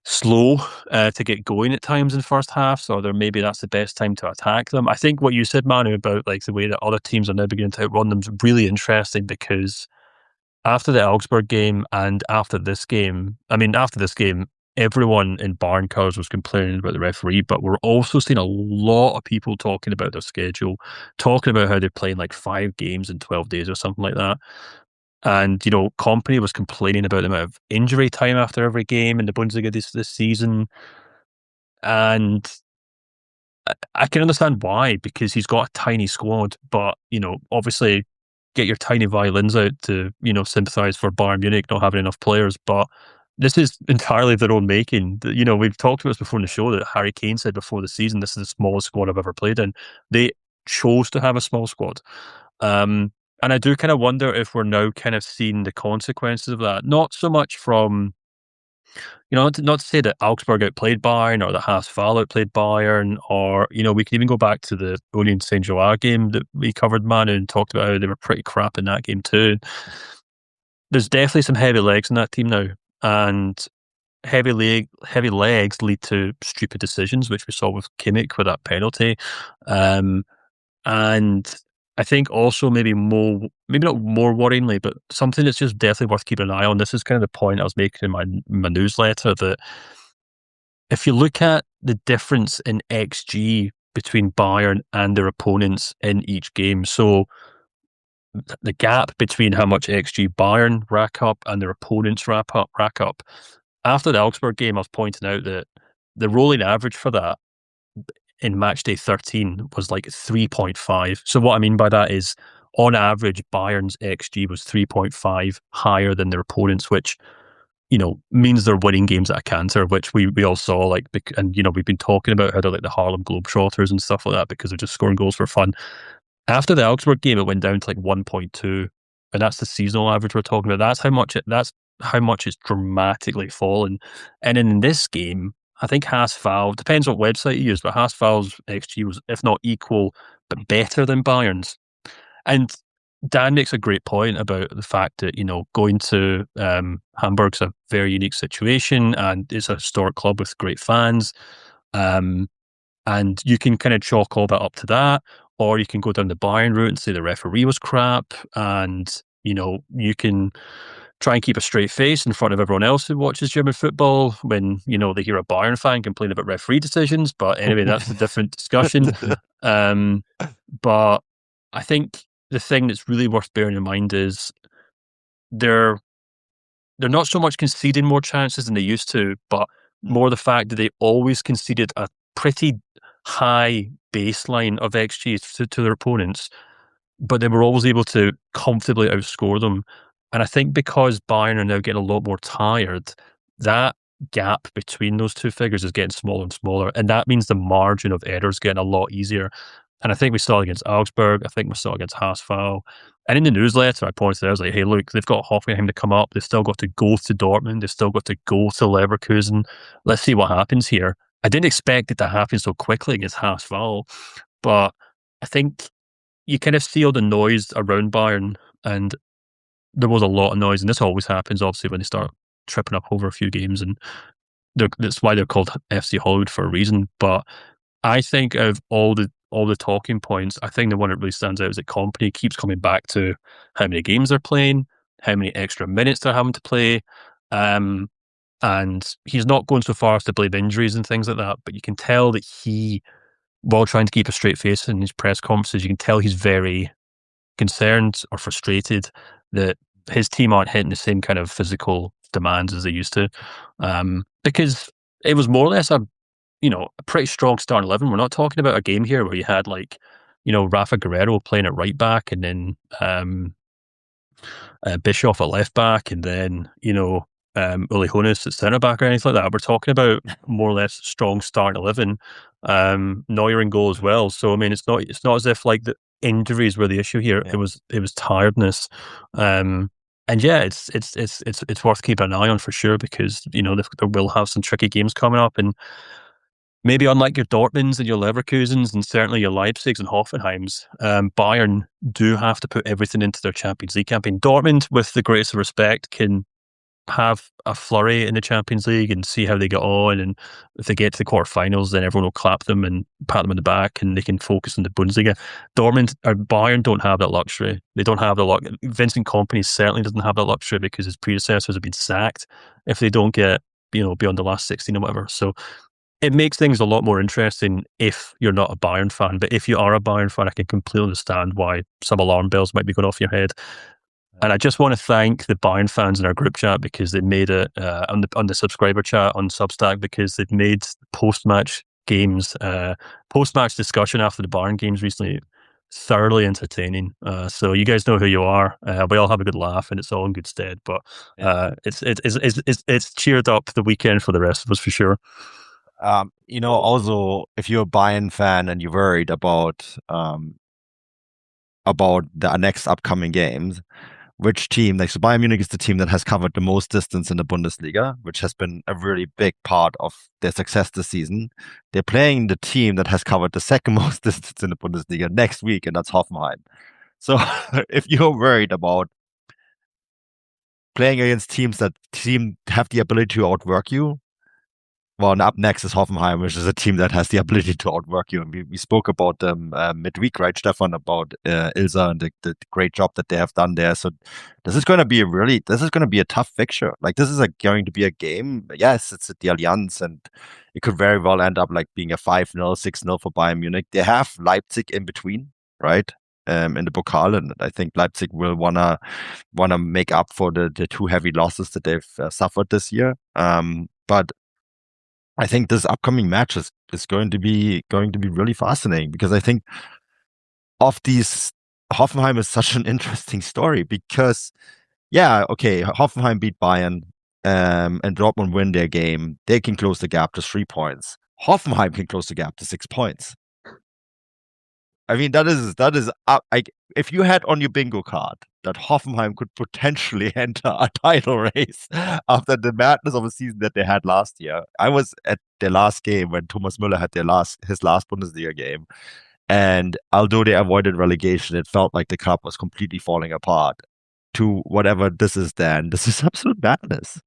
slow to get going at times in first half, so maybe that's the best time to attack them. I think what you said, Manu, about the way that other teams are now beginning to outrun them is really interesting because after the Augsburg game and after this game, everyone in Bayern colours was complaining about the referee, but we're also seeing a lot of people talking about their schedule, talking about how they're playing 5 games in 12 days or something like that. And, Kompany was complaining about the amount of injury time after every game in the Bundesliga this season. And I can understand why, because he's got a tiny squad. But, obviously, get your tiny violins out to, sympathise for Bayern Munich not having enough players. But this is entirely their own making. We've talked about this before in the show that Harry Kane said before the season, this is the smallest squad I've ever played in. They chose to have a small squad. And I do kind of wonder if we're now kind of seeing the consequences of that. Not so much from, not to say that Augsburg outplayed Bayern or that Haas-Fall outplayed Bayern, or, we can even go back to the Union Saint-Gilloise game that we covered, Manu, and talked about how they were pretty crap in that game too. There's definitely some heavy legs in that team now, and heavy legs lead to stupid decisions, which we saw with Kimmich with that penalty. And I think also maybe not more worryingly, but something that's just definitely worth keeping an eye on. This is kind of the point I was making in my newsletter, that if you look at the difference in XG between Bayern and their opponents in each game, so the gap between how much XG Bayern rack up and their opponents rack up. After the Augsburg game, I was pointing out that the rolling average for that in matchday 13 was 3.5. So what I mean by that is, on average, Bayern's XG was 3.5 higher than their opponents, which, means they're winning games at a canter, which we all saw, and, we've been talking about how they're the Harlem Globetrotters and stuff like that because they're just scoring goals for fun. After the Augsburg game, it went down to 1.2, and that's the seasonal average we're talking about. That's how much it's dramatically fallen. And in this game, I think Haas-Fall, depends what website you use, but Haas-Fall's XG was, if not equal, but better than Bayern's. And Dan makes a great point about the fact that, going to Hamburg's a very unique situation, and it's a historic club with great fans. And you can kind of chalk all that up to that, or you can go down the Bayern route and say the referee was crap, and, you can try and keep a straight face in front of everyone else who watches German football when, they hear a Bayern fan complain about referee decisions. But anyway, that's a different discussion. But I think the thing that's really worth bearing in mind is they're not so much conceding more chances than they used to, but more the fact that they always conceded a pretty high baseline of XG to their opponents, but they were always able to comfortably outscore them. And I think because Bayern are now getting a lot more tired, that gap between those two figures is getting smaller and smaller. And that means the margin of error is getting a lot easier. And I think we saw it against Augsburg. I think we saw it against Haas-Fall. And in the newsletter, I pointed out, I was like, hey, look, they've got Hoffenheim to come up. They've still got to go to Dortmund. They've still got to go to Leverkusen. Let's see what happens here. I didn't expect it to happen so quickly against Haas-Fall, but I think you kind of see all the noise around Bayern, and there was a lot of noise, and this always happens, obviously, when they start tripping up over a few games, and that's why they're called FC Hollywood for a reason. But I think of all the talking points, I think the one that really stands out is that Kompany keeps coming back to how many games they're playing, how many extra minutes they're having to play, and he's not going so far as to blame injuries and things like that, but you can tell that he, while trying to keep a straight face in his press conferences, you can tell he's very concerned or frustrated that his team aren't hitting the same kind of physical demands as they used to. Because it was more or less a pretty strong starting 11. We're not talking about a game here where you had Rafa Guerrero playing at right back, and then Bischoff at left back, and then Uli Hoeneß at centre back or anything like that. We're talking about more or less strong starting 11. Neuer in goal as well. So I mean, it's not as if like the injuries were the issue here. Yeah. It was tiredness. And yeah, it's worth keeping an eye on for sure, because there will have some tricky games coming up, and maybe unlike your Dortmunds and your Leverkusens and certainly your Leipzigs and Hoffenheims, Bayern do have to put everything into their Champions League campaign. Dortmund, with the greatest of respect, can have a flurry in the Champions League and see how they get on, and if they get to the quarterfinals, then everyone will clap them and pat them on the back, and they can focus on the Bundesliga. Bayern don't have that luxury. They don't have the luck. Vincent Kompany certainly doesn't have that luxury, because his predecessors have been sacked if they don't get beyond the last 16 or whatever. So it makes things a lot more interesting if you're not a Bayern fan. But if you are a Bayern fan, I can completely understand why some alarm bells might be going off in your head. And I just want to thank the Bayern fans in our group chat, because they've made it on the subscriber chat on Substack, because they've made post-match games, post-match discussion after the Bayern games recently thoroughly entertaining. So you guys know who you are. We all have a good laugh, and it's all in good stead. But it's cheered up the weekend for the rest of us for sure. Also, if you're a Bayern fan and you're worried about the next upcoming games, which team, so Bayern Munich is the team that has covered the most distance in the Bundesliga, which has been a really big part of their success this season. They're playing the team that has covered the second most distance in the Bundesliga next week, and that's Hoffenheim. So if you're worried about playing against teams that have the ability to outwork you, well, and up next is Hoffenheim, which is a team that has the ability to outwork you. And we spoke about them midweek, right, Stefan, about Ilsa and the great job that they have done there. So this is going to be a tough fixture. Like, this is going to be a game. Yes, it's at the Allianz, and it could very well end up like being a 5-0, 6-0 for Bayern Munich. They have Leipzig in between, right? In the Pokal, and I think Leipzig will wanna make up for the two heavy losses that they've suffered this year. But I think this upcoming match is going to be really fascinating, because I think of these, Hoffenheim is such an interesting story, because Hoffenheim beat Bayern, and Dortmund win their game. They can close the gap to 3 points. Hoffenheim can close the gap to 6 points. I mean, that is if you had on your bingo card that Hoffenheim could potentially enter a title race after the madness of a season that they had last year. I was at their last game when Thomas Müller had his last Bundesliga game. And although they avoided relegation, it felt like the club was completely falling apart. To whatever this is then, this is absolute madness.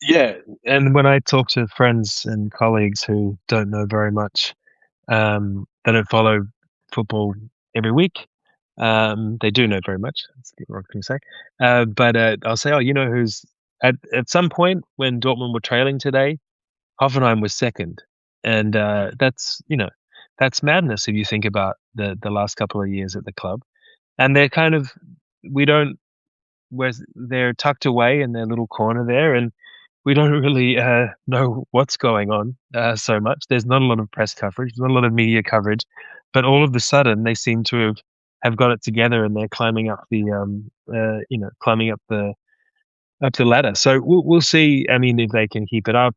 Yeah, and when I talk to friends and colleagues who don't know very much, they don't follow football every week. They do know very much. That's the wrong thing to say. But I'll say, who's at some point when Dortmund were trailing today, Hoffenheim was second, and that's madness if you think about the last couple of years at the club. And they're kind of they're tucked away in their little corner there, and we don't really know what's going on so much. There's not a lot of press coverage, not a lot of media coverage, but all of a sudden they seem to have got it together, and they're climbing up up the ladder. So we'll see. I mean, if they can keep it up.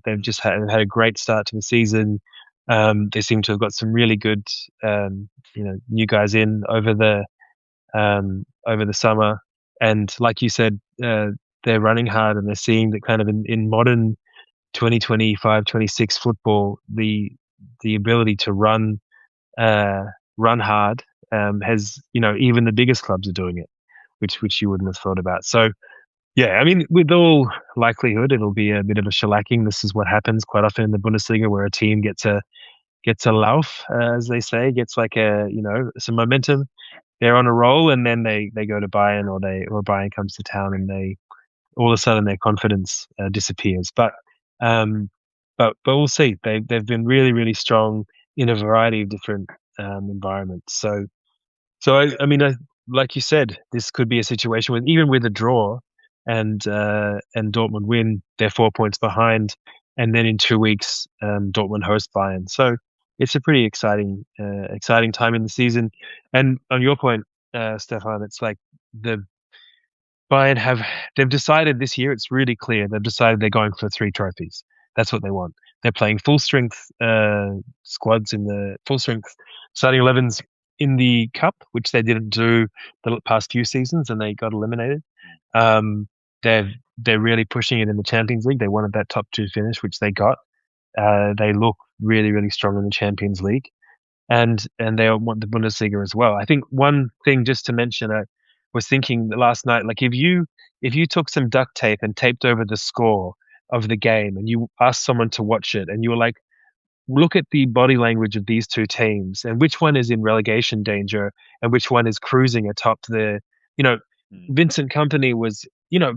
They've just had a great start to the season. They seem to have got some really good new guys in over the summer, and like you said, they're running hard, and they're seeing that kind of in modern 2025, 26 football, the ability to run hard has, even the biggest clubs are doing it, which you wouldn't have thought about. So, yeah, I mean, with all likelihood, it'll be a bit of a shellacking. This is what happens quite often in the Bundesliga, where a team gets a lauf, as they say, gets like some momentum. They're on a roll, and then they go to Bayern, or Bayern comes to town, and all of a sudden their confidence disappears. But we'll see. They've been really, really strong in a variety of different environments. So I mean, like you said, this could be a situation even with a draw, and Dortmund win. They're 4 points behind, and then in 2 weeks, Dortmund host Bayern. So it's a pretty exciting time in the season. And on your point, Stefan, it's like the Bayern they've decided this year. It's really clear they've decided they're going for 3 trophies. That's what they want. They're playing full strength squads in the full strength starting 11s in the cup, which they didn't do the past few seasons, and they got eliminated. They're really pushing it in the Champions League. They wanted that top 2 finish, which they got. They look really, really strong in the Champions League, and they want the Bundesliga as well. I think one thing just to mention, I was thinking last night, like if you took some duct tape and taped over the score of the game, and you asked someone to watch it, and you were like, look at the body language of these 2 teams, and which one is in relegation danger, and which one is cruising atop the, Vincent Kompany was,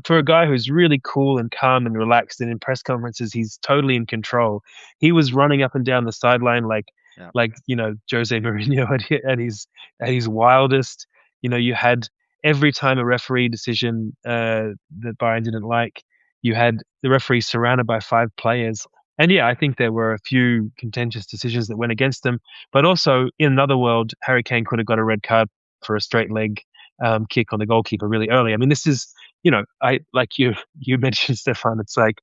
for a guy who's really cool and calm and relaxed, and in press conferences he's totally in control. He was running up and down the sideline like Jose Mourinho at his wildest. You had every time a referee decision that Bayern didn't like, you had the referee surrounded by 5 players. And yeah, I think there were a few contentious decisions that went against them. But also, in another world, Harry Kane could have got a red card for a straight leg kick on the goalkeeper really early. I mean, this is, I like you mentioned, Stefan. It's like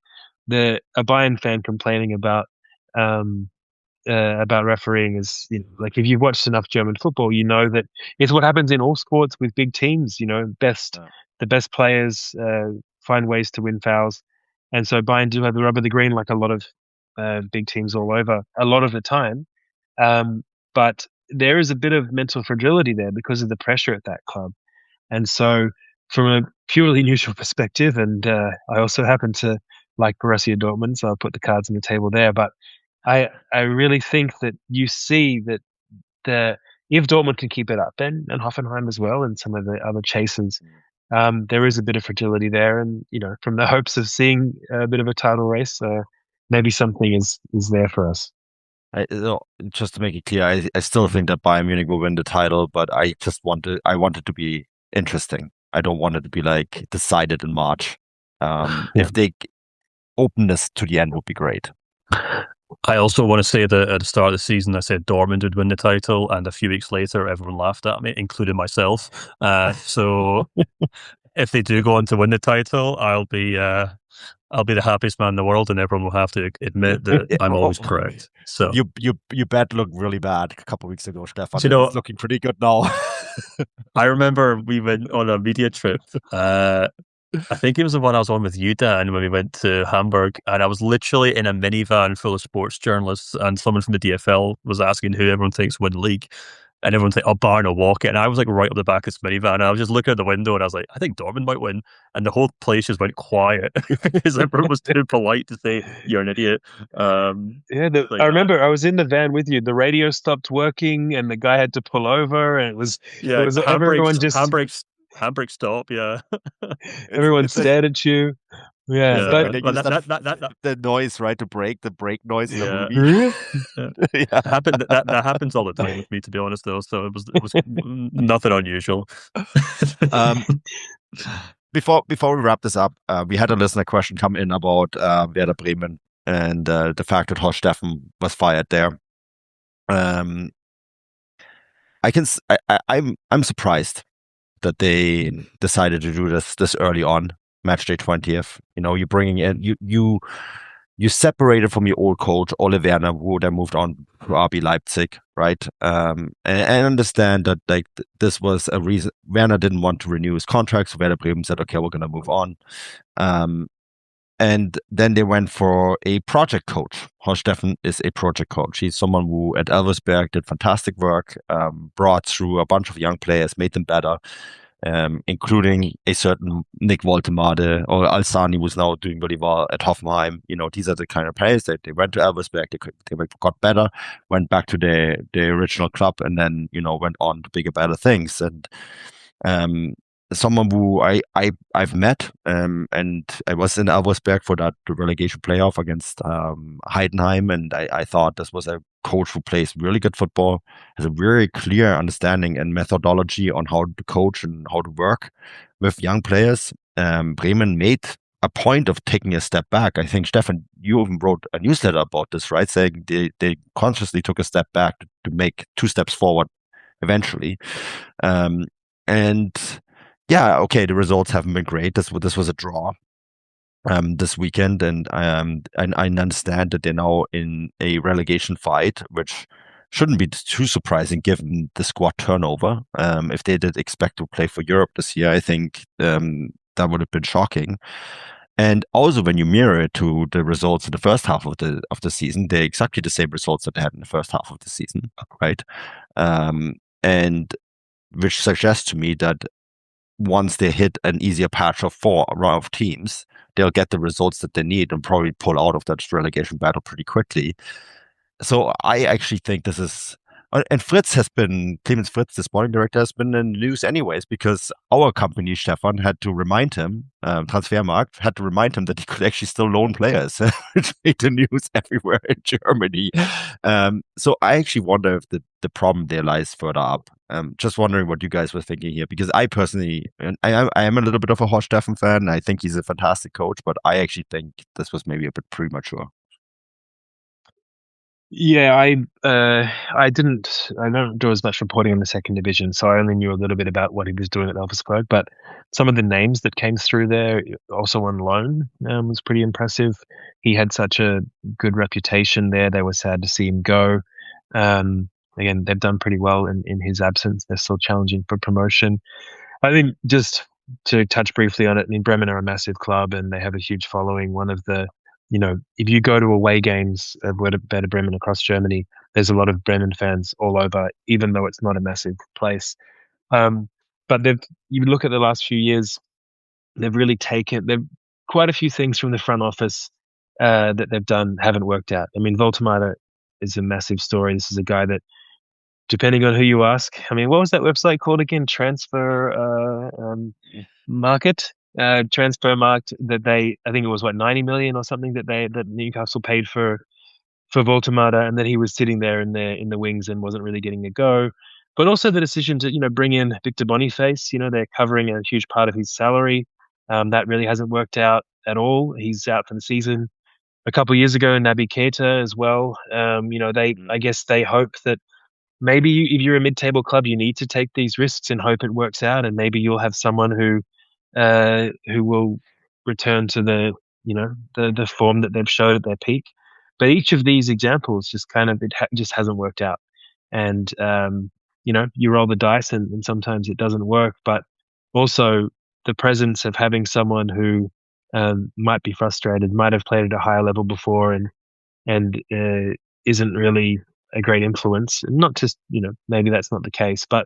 a Bayern fan complaining about refereeing is, like if you've watched enough German football, you know that it's what happens in all sports with big teams. The best players find ways to win fouls, and so Bayern do have the rub of the green, like a lot of big teams all over a lot of the time. But there is a bit of mental fragility there because of the pressure at that club. And so from a purely neutral perspective, and I also happen to like Borussia Dortmund, so I'll put the cards on the table there. But I really think that you see that if Dortmund can keep it up, and Hoffenheim as well, and some of the other chasers, there is a bit of fragility there. And, from the hopes of seeing a bit of a title race, maybe something is there for us. Just to make it clear, I still think that Bayern Munich will win the title, but I want it to be interesting. I don't want it to be like decided in March. If they open this to the end, would be great. I also want to say that at the start of the season, I said Dortmund would win the title, and a few weeks later, everyone laughed at me, including myself. So if they do go on to win the title, I'll be the happiest man in the world, and everyone will have to admit that I'm always correct. So you bet looked really bad a couple of weeks ago, Stefan. It's looking pretty good now. I remember we went on a media trip. I think it was the one I was on with you, Dan, when we went to Hamburg, and I was literally in a minivan full of sports journalists, and someone from the DFL was asking who everyone thinks win the league, and everyone's like, "Oh, Bayern will walk it," and I was like right up the back of this minivan, and I was just looking out the window, and I was like, "I think Dortmund might win," and the whole place just went quiet because everyone was too polite to say you're an idiot. I remember I was in the van with you. The radio stopped working, and the guy had to pull over, and it was everyone just handbrake stop, yeah. Everyone stared at you. Yeah, but the noise, right? The brake noise in the movie. That happens all the time with me, to be honest, though. So it was nothing unusual. Before we wrap this up, we had a listener question come in about Werder Bremen and the fact that Horst Steffen was fired there. I'm surprised that they decided to do this early on, matchday 20th. You're bringing in you separated from your old coach Ole Werner, who then moved on to RB Leipzig, right? And I understand that this was a reason Werner didn't want to renew his contract, so Werder Bremen said, "Okay, we're gonna move on." And then they went for a project coach. Horst Steffen is a project coach. He's someone who at Elversberg did fantastic work, brought through a bunch of young players, made them better, including a certain Nick Woltemade or Alsani, who's now doing really well at Hoffenheim. These are the kind of players that they went to Elversberg, they got better, went back to their original club, and then, went on to bigger, better things. And someone who I've met, and I was in Alversberg for the relegation playoff against Heidenheim, and I thought this was a coach who plays really good football, has a very clear understanding and methodology on how to coach and how to work with young players. Bremen made a point of taking a step back. I think, Stefan, you even wrote a newsletter about this, right? Saying they consciously took a step back to make 2 steps forward eventually. And yeah, okay, the results haven't been great. This was a draw this weekend, and I understand that they're now in a relegation fight, which shouldn't be too surprising given the squad turnover. If they did expect to play for Europe this year, I think that would have been shocking. And also, when you mirror it to the results in the first half of the season, they're exactly the same results that they had in the first half of the season, right? And which suggests to me that once they hit an easier patch of 4 round of teams, they'll get the results that they need and probably pull out of that relegation battle pretty quickly. So I actually think this is, and Clemens Fritz, the sporting director, has been in the news anyways, because our company, Stefan, had to remind him, Transfermarkt, had to remind him that he could actually still loan players, which made the news everywhere in Germany. So I actually wonder if the problem there lies further up. Just wondering what you guys were thinking here, because I personally, I am a little bit of a Horst Steffen fan. I think he's a fantastic coach, but I actually think this was maybe a bit premature. Yeah, I don't do as much reporting on the second division, so I only knew a little bit about what he was doing at Elversberg. But some of the names that came through there, also on loan, was pretty impressive. He had such a good reputation there. They were sad to see him go. Again, they've done pretty well in his absence. They're still challenging for promotion. I think, just to touch briefly on it, I mean, Bremen are a massive club and they have a huge following. One of the, if you go to away games of Werder Bremen across Germany, there's a lot of Bremen fans all over, even though it's not a massive place. But you look at the last few years, they've quite a few things from the front office that they've done haven't worked out. I mean, Voltemada is a massive story. This is a guy that, depending on who you ask, I mean, what was that website called again? Transfermarkt, that I think it was 90 million or something that Newcastle paid for Voltemada, and that he was sitting there in the wings and wasn't really getting a go. But also the decision to bring in Victor Boniface. They're covering a huge part of his salary. That really hasn't worked out at all. He's out for the season. A couple of years ago, Naby Keita as well. I guess they hope that maybe if you're a mid-table club, you need to take these risks and hope it works out, and maybe you'll have someone who will return to the form that they've showed at their peak. But each of these examples just just hasn't worked out, and you roll the dice, and sometimes it doesn't work. But also the presence of having someone who might be frustrated, might have played at a higher level before, and isn't really a great influence. Not just, maybe that's not the case, but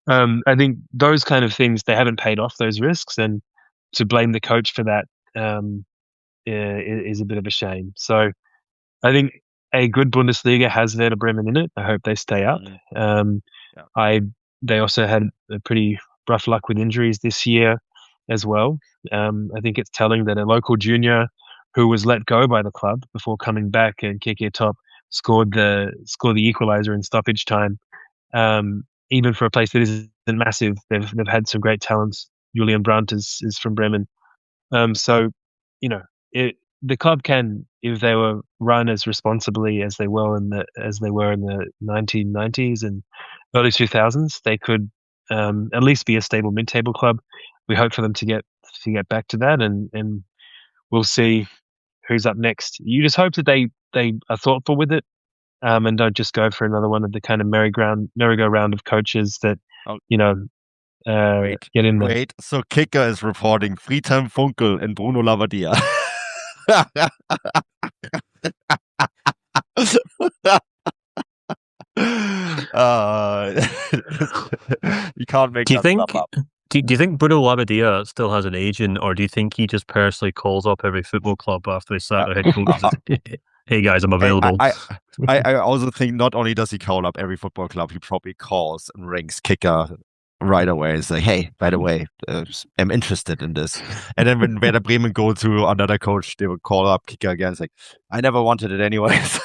I think those kind of things, they haven't paid off those risks, and to blame the coach for that is a bit of a shame. So I think a good Bundesliga has Werder Bremen in it. I hope they stay up. They also had a pretty rough luck with injuries this year as well. I think it's telling that a local junior who was let go by the club before coming back, and Keke Top, scored the equalizer in stoppage time. Even for a place that isn't massive, they've had some great talents. Julian Brandt is from Bremen. So the club can, if they were run as responsibly as they were in the 1990s and early 2000s, they could at least be a stable mid-table club. We hope for them to get back to that, and we'll see who's up next. You just hope that they are thoughtful with it, and don't just go for another one of the kind of merry-go-round of coaches that get in there. Wait, so Kicker is reporting Friedhelm Funkel and Bruno Labbadia. You can't make that stuff up. Do you think Bruno Labbadia still has an agent, or do you think he just personally calls up every football club after they start their head coach? Hey guys, I'm available. I also think not only does he call up every football club, he probably calls and rings Kicker right away. It's like, hey, by the way, I'm interested in this. And then when Werder Bremen go to another coach, they would call up Kicker again. It's like, I never wanted it anyways.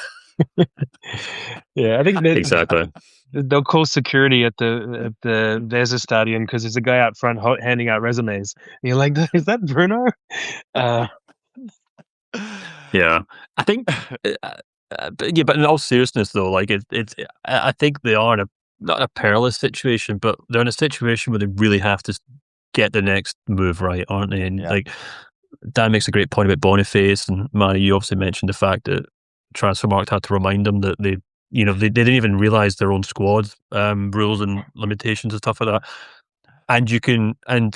Yeah, I think Exactly. they'll call security at the Weser Stadion because there's a guy out front handing out resumes. And you're like, is that Bruno? Yeah, I think. But in all seriousness, though, like I think they are in not a perilous situation, but they're in a situation where they really have to get the next move right, aren't they? And like Dan makes a great point about Boniface, and Manu, you obviously mentioned the fact that Transfermarkt had to remind them that they didn't even realize their own squad rules and limitations and stuff like that. And you can and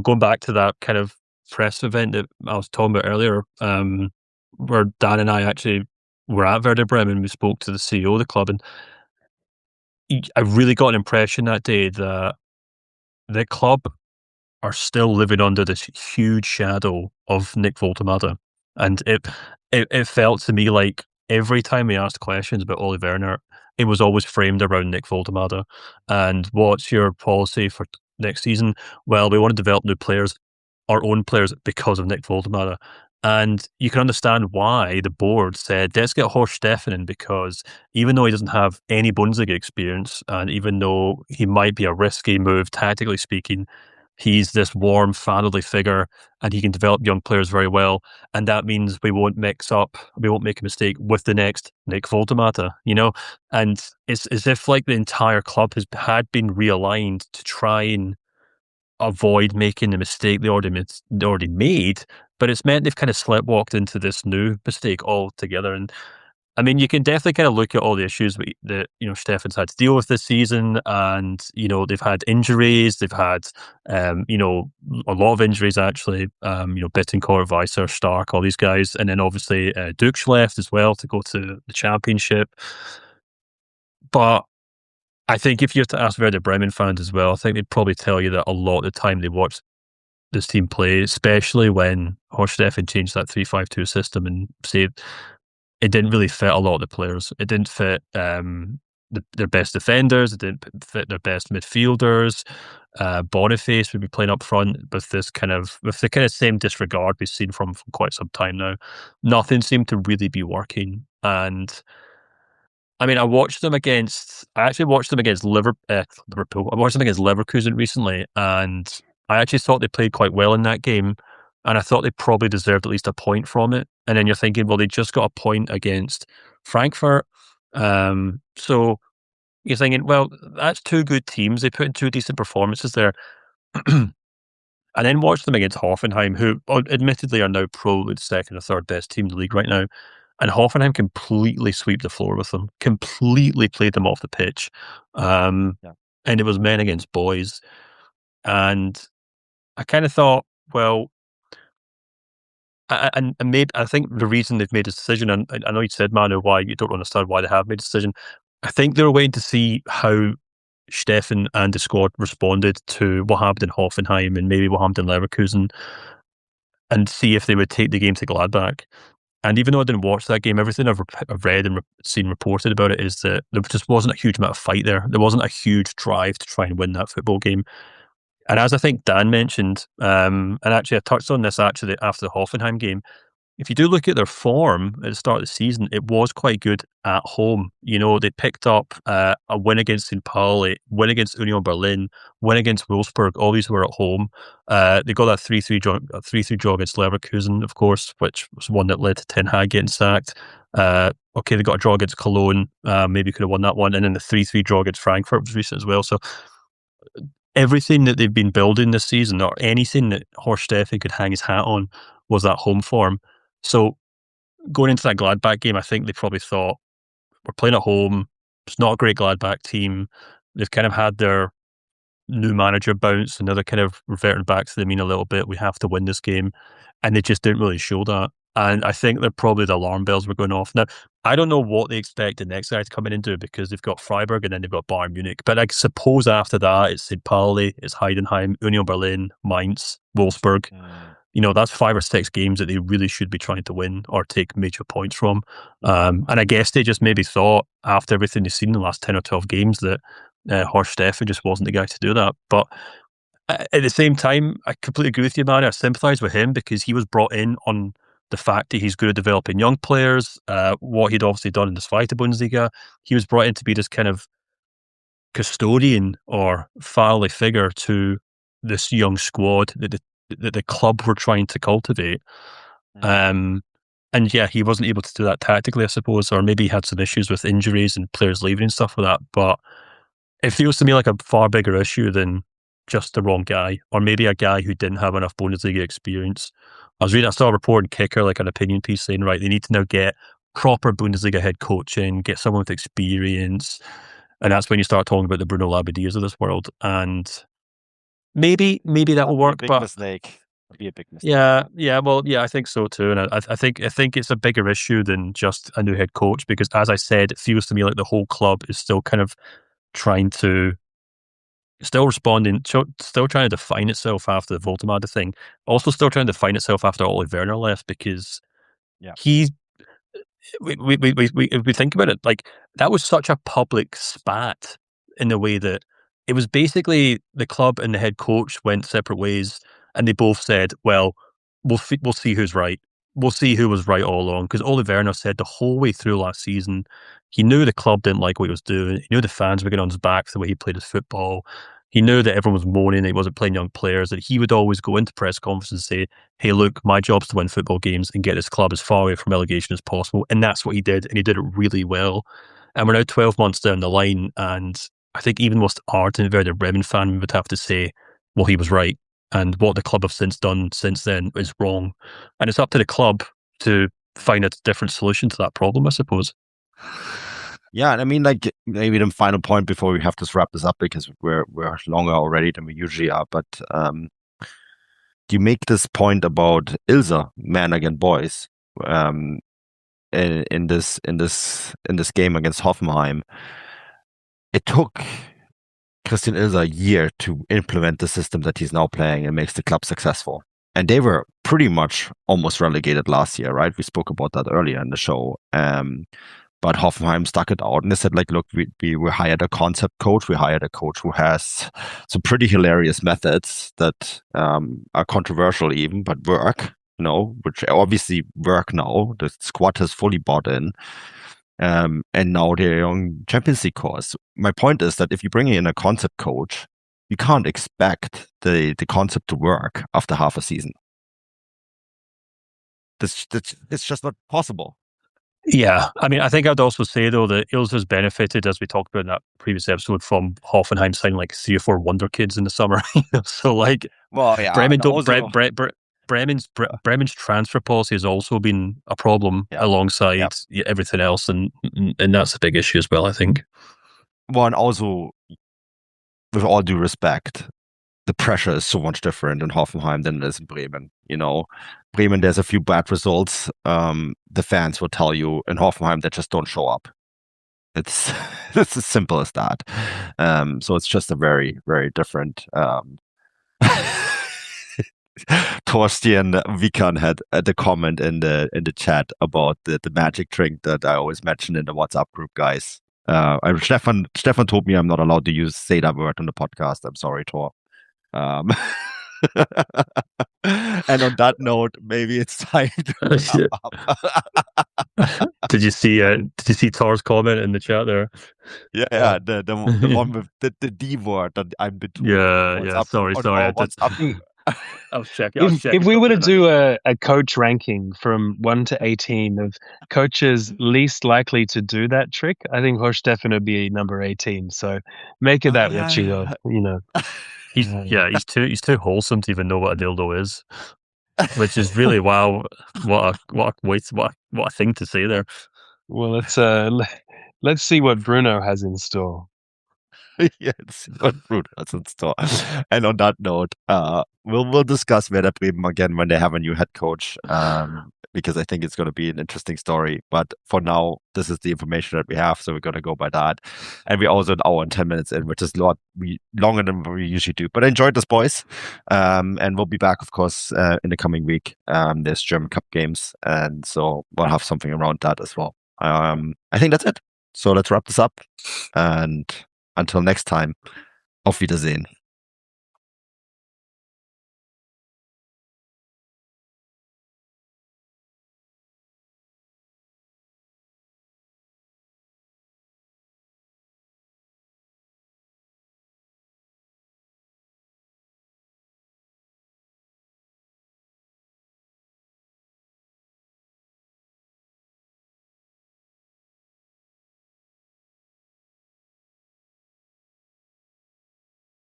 going back to that kind of press event that I was talking about earlier, where Dan and I actually were at Werder Bremen. We spoke to the CEO of the club, and I really got an impression that day that the club are still living under this huge shadow of Nick Voltemade. And it felt to me like every time we asked questions about Ole Werner, it was always framed around Nick Voltemade. And what's your policy for next season? Well, we want to develop new players, our own players, because of Nick Voltemade. And you can understand why the board said, let's get Horst Steffen in, because even though he doesn't have any Bundesliga experience, and even though he might be a risky move, tactically speaking, he's this warm, fatherly figure, and he can develop young players very well. And that means we won't make a mistake with the next Nick Voltemade, And it's as if like the entire club had been realigned to try and avoid making the mistake they already made, but it's meant they've kind of sleptwalked into this new mistake altogether. And I mean, you can definitely kind of look at all the issues that Stefan's had to deal with this season, and they've had injuries, they've had a lot of injuries actually. Bittencourt, Weiser, Stark, all these guys, and then obviously Dukes left as well to go to the Championship. But I think if you have to ask Werder Bremen fans as well, I think they'd probably tell you that a lot of the time they watch this team play, especially when Horst Steffen changed that 3-5-2 system, and say it didn't really fit a lot of the players. It didn't fit their best defenders. It didn't fit their best midfielders. Boniface would be playing up front with the kind of same disregard we've seen from quite some time now. Nothing seemed to really be working. And I mean, I actually watched them against Liverpool. I watched them against Leverkusen recently, and I actually thought they played quite well in that game, and I thought they probably deserved at least a point from it. And then you're thinking, well, they just got a point against Frankfurt. So you're thinking, well, that's two good teams. They put in two decent performances there. And then watch them against Hoffenheim, who admittedly are now probably the second or third best team in the league right now. And Hoffenheim completely sweep the floor with them, completely played them off the pitch. And it was men against boys. And I kind of thought, well, and maybe I think the reason they've made a decision, and I know you said, Manu, why you don't understand why they have made a decision. I think they're waiting to see how Stefan and the squad responded to what happened in Hoffenheim and maybe what happened in Leverkusen, and see if they would take the game to Gladbach. And even though I didn't watch that game, everything I've read and seen reported about it is that there just wasn't a huge amount of fight there. There wasn't a huge drive to try and win that football game. And as I think Dan mentioned, and actually I touched on this actually after the Hoffenheim game, if you do look at their form at the start of the season, it was quite good at home. They picked up a win against St. Pauli, win against Union Berlin, win against Wolfsburg. All these were at home. They got that 3-3 draw against Leverkusen, of course, which was one that led to Ten Hag getting sacked. They got a draw against Cologne. Maybe could have won that one. And then the 3-3 draw against Frankfurt was recent as well. So everything that they've been building this season, or anything that Horst Steffen could hang his hat on, was that home form. So going into that Gladbach game, I think they probably thought, we're playing at home. It's not a great Gladbach team. They've kind of had their new manager bounce, and now they're kind of reverting back to the mean a little bit. We have to win this game. And they just didn't really show that. And I think they're probably the alarm bells were going off. Now, I don't know what they expect the next guy to come in and do, because they've got Freiburg and then they've got Bayern Munich. But I suppose after that, it's St. Pauli, it's Heidenheim, Union Berlin, Mainz, Wolfsburg. That's 5 or 6 games that they really should be trying to win or take major points from. And I guess they just maybe thought, after everything they've seen in the last 10 or 12 games, that Horst Steffen just wasn't the guy to do that. But at the same time, I completely agree with you, Manu. I sympathise with him because he was brought in on the fact that he's good at developing young players, what he'd obviously done in the Zweite Bundesliga. He was brought in to be this kind of custodian or fatherly figure to this young squad that the club were trying to cultivate. And yeah, he wasn't able to do that tactically, I suppose, or maybe he had some issues with injuries and players leaving and stuff like that. But it feels to me like a far bigger issue than just the wrong guy, or maybe a guy who didn't have enough Bundesliga experience. I saw a report in Kicker, like an opinion piece saying, right, they need to now get proper Bundesliga head coaching, get someone with experience. And that's when you start talking about the Bruno Labbaδιas of this world. And maybe that will work. But mistake. Be a big mistake. Yeah, well, I think so too, and I think it's a bigger issue than just a new head coach, because as I said, it feels to me like the whole club is still kind of trying to, still trying to define itself after the Voltemade thing, also still trying to define itself after Ole Werner left, because we think about it, like that was such a public spat in the way that it was basically the club and the head coach went separate ways. And they both said, well, we'll see who's right. We'll see who was right all along. Because Ole Werner said the whole way through last season, he knew the club didn't like what he was doing. He knew the fans were getting on his back the way he played his football. He knew that everyone was moaning that he wasn't playing young players, that he would always go into press conferences and say, hey, look, my job's to win football games and get this club as far away from relegation as possible. And that's what he did. And he did it really well. And we're now 12 months down the line. And I think even most ardent Werder Bremen fan would have to say, well, he was right. And what the club have done since then is wrong. And it's up to the club to find a different solution to that problem, I suppose. Yeah, and I mean, like, maybe the final point before we have to wrap this up, because we're longer already than we usually are. But you make this point about Ilse, man against boys, in this game against Hoffenheim. It took Christian Ilse a year to implement the system that he's now playing and makes the club successful. And they were pretty much almost relegated last year, right? We spoke about that earlier in the show. But Hoffenheim stuck it out and they said, like, look, we hired a concept coach. We hired a coach who has some pretty hilarious methods that are controversial even, but work, which obviously work now. The squad has fully bought in. And now they're on Champions League course. My point is that if you bring in a concept coach, you can't expect the concept to work after half a season. It's just not possible. Yeah, I mean, I think I'd also say, though, that Ilse has benefited, as we talked about in that previous episode, from Hoffenheim signing like 3 or 4 wonder kids in the summer. So, like, well, yeah, Bremen Bremen's transfer policy has also been a problem alongside everything else, and that's a big issue as well, I think. Well, and also, with all due respect, the pressure is so much different in Hoffenheim than it is in Bremen. Bremen, there's a few bad results. The fans will tell you in Hoffenheim that just don't show up. It's as simple as that. So it's just a very, very different. Torstian Vikan had the comment in the chat about the magic drink that I always mention in the WhatsApp group, guys. Stefan told me I'm not allowed to say that word on the podcast. I'm sorry, Tor. And on that note, maybe it's time to wrap up. Did you see Tor's comment in the chat there? Yeah, the one with the D word that I'm between. Yeah. Sorry. I'll check. If we were to do a coach ranking from 1 to 18 of coaches least likely to do that trick, I think Horst Steffen would be number 18. So make it that, Richie. He's too wholesome to even know what a dildo is, which is really wow. What a thing to say there. Well, let's see what Bruno has in store. Yes, what Bruno has in store. And on that note, we'll discuss Werder Bremen again when they have a new head coach, because I think it's going to be an interesting story. But for now, this is the information that we have, so we're going to go by that. And we're also an hour and 10 minutes in, which is longer than we usually do. But I enjoyed this, boys. And we'll be back, of course, in the coming week. There's German Cup games, and so we'll have something around that as well. I think that's it. So let's wrap this up. And until next time. Auf Wiedersehen.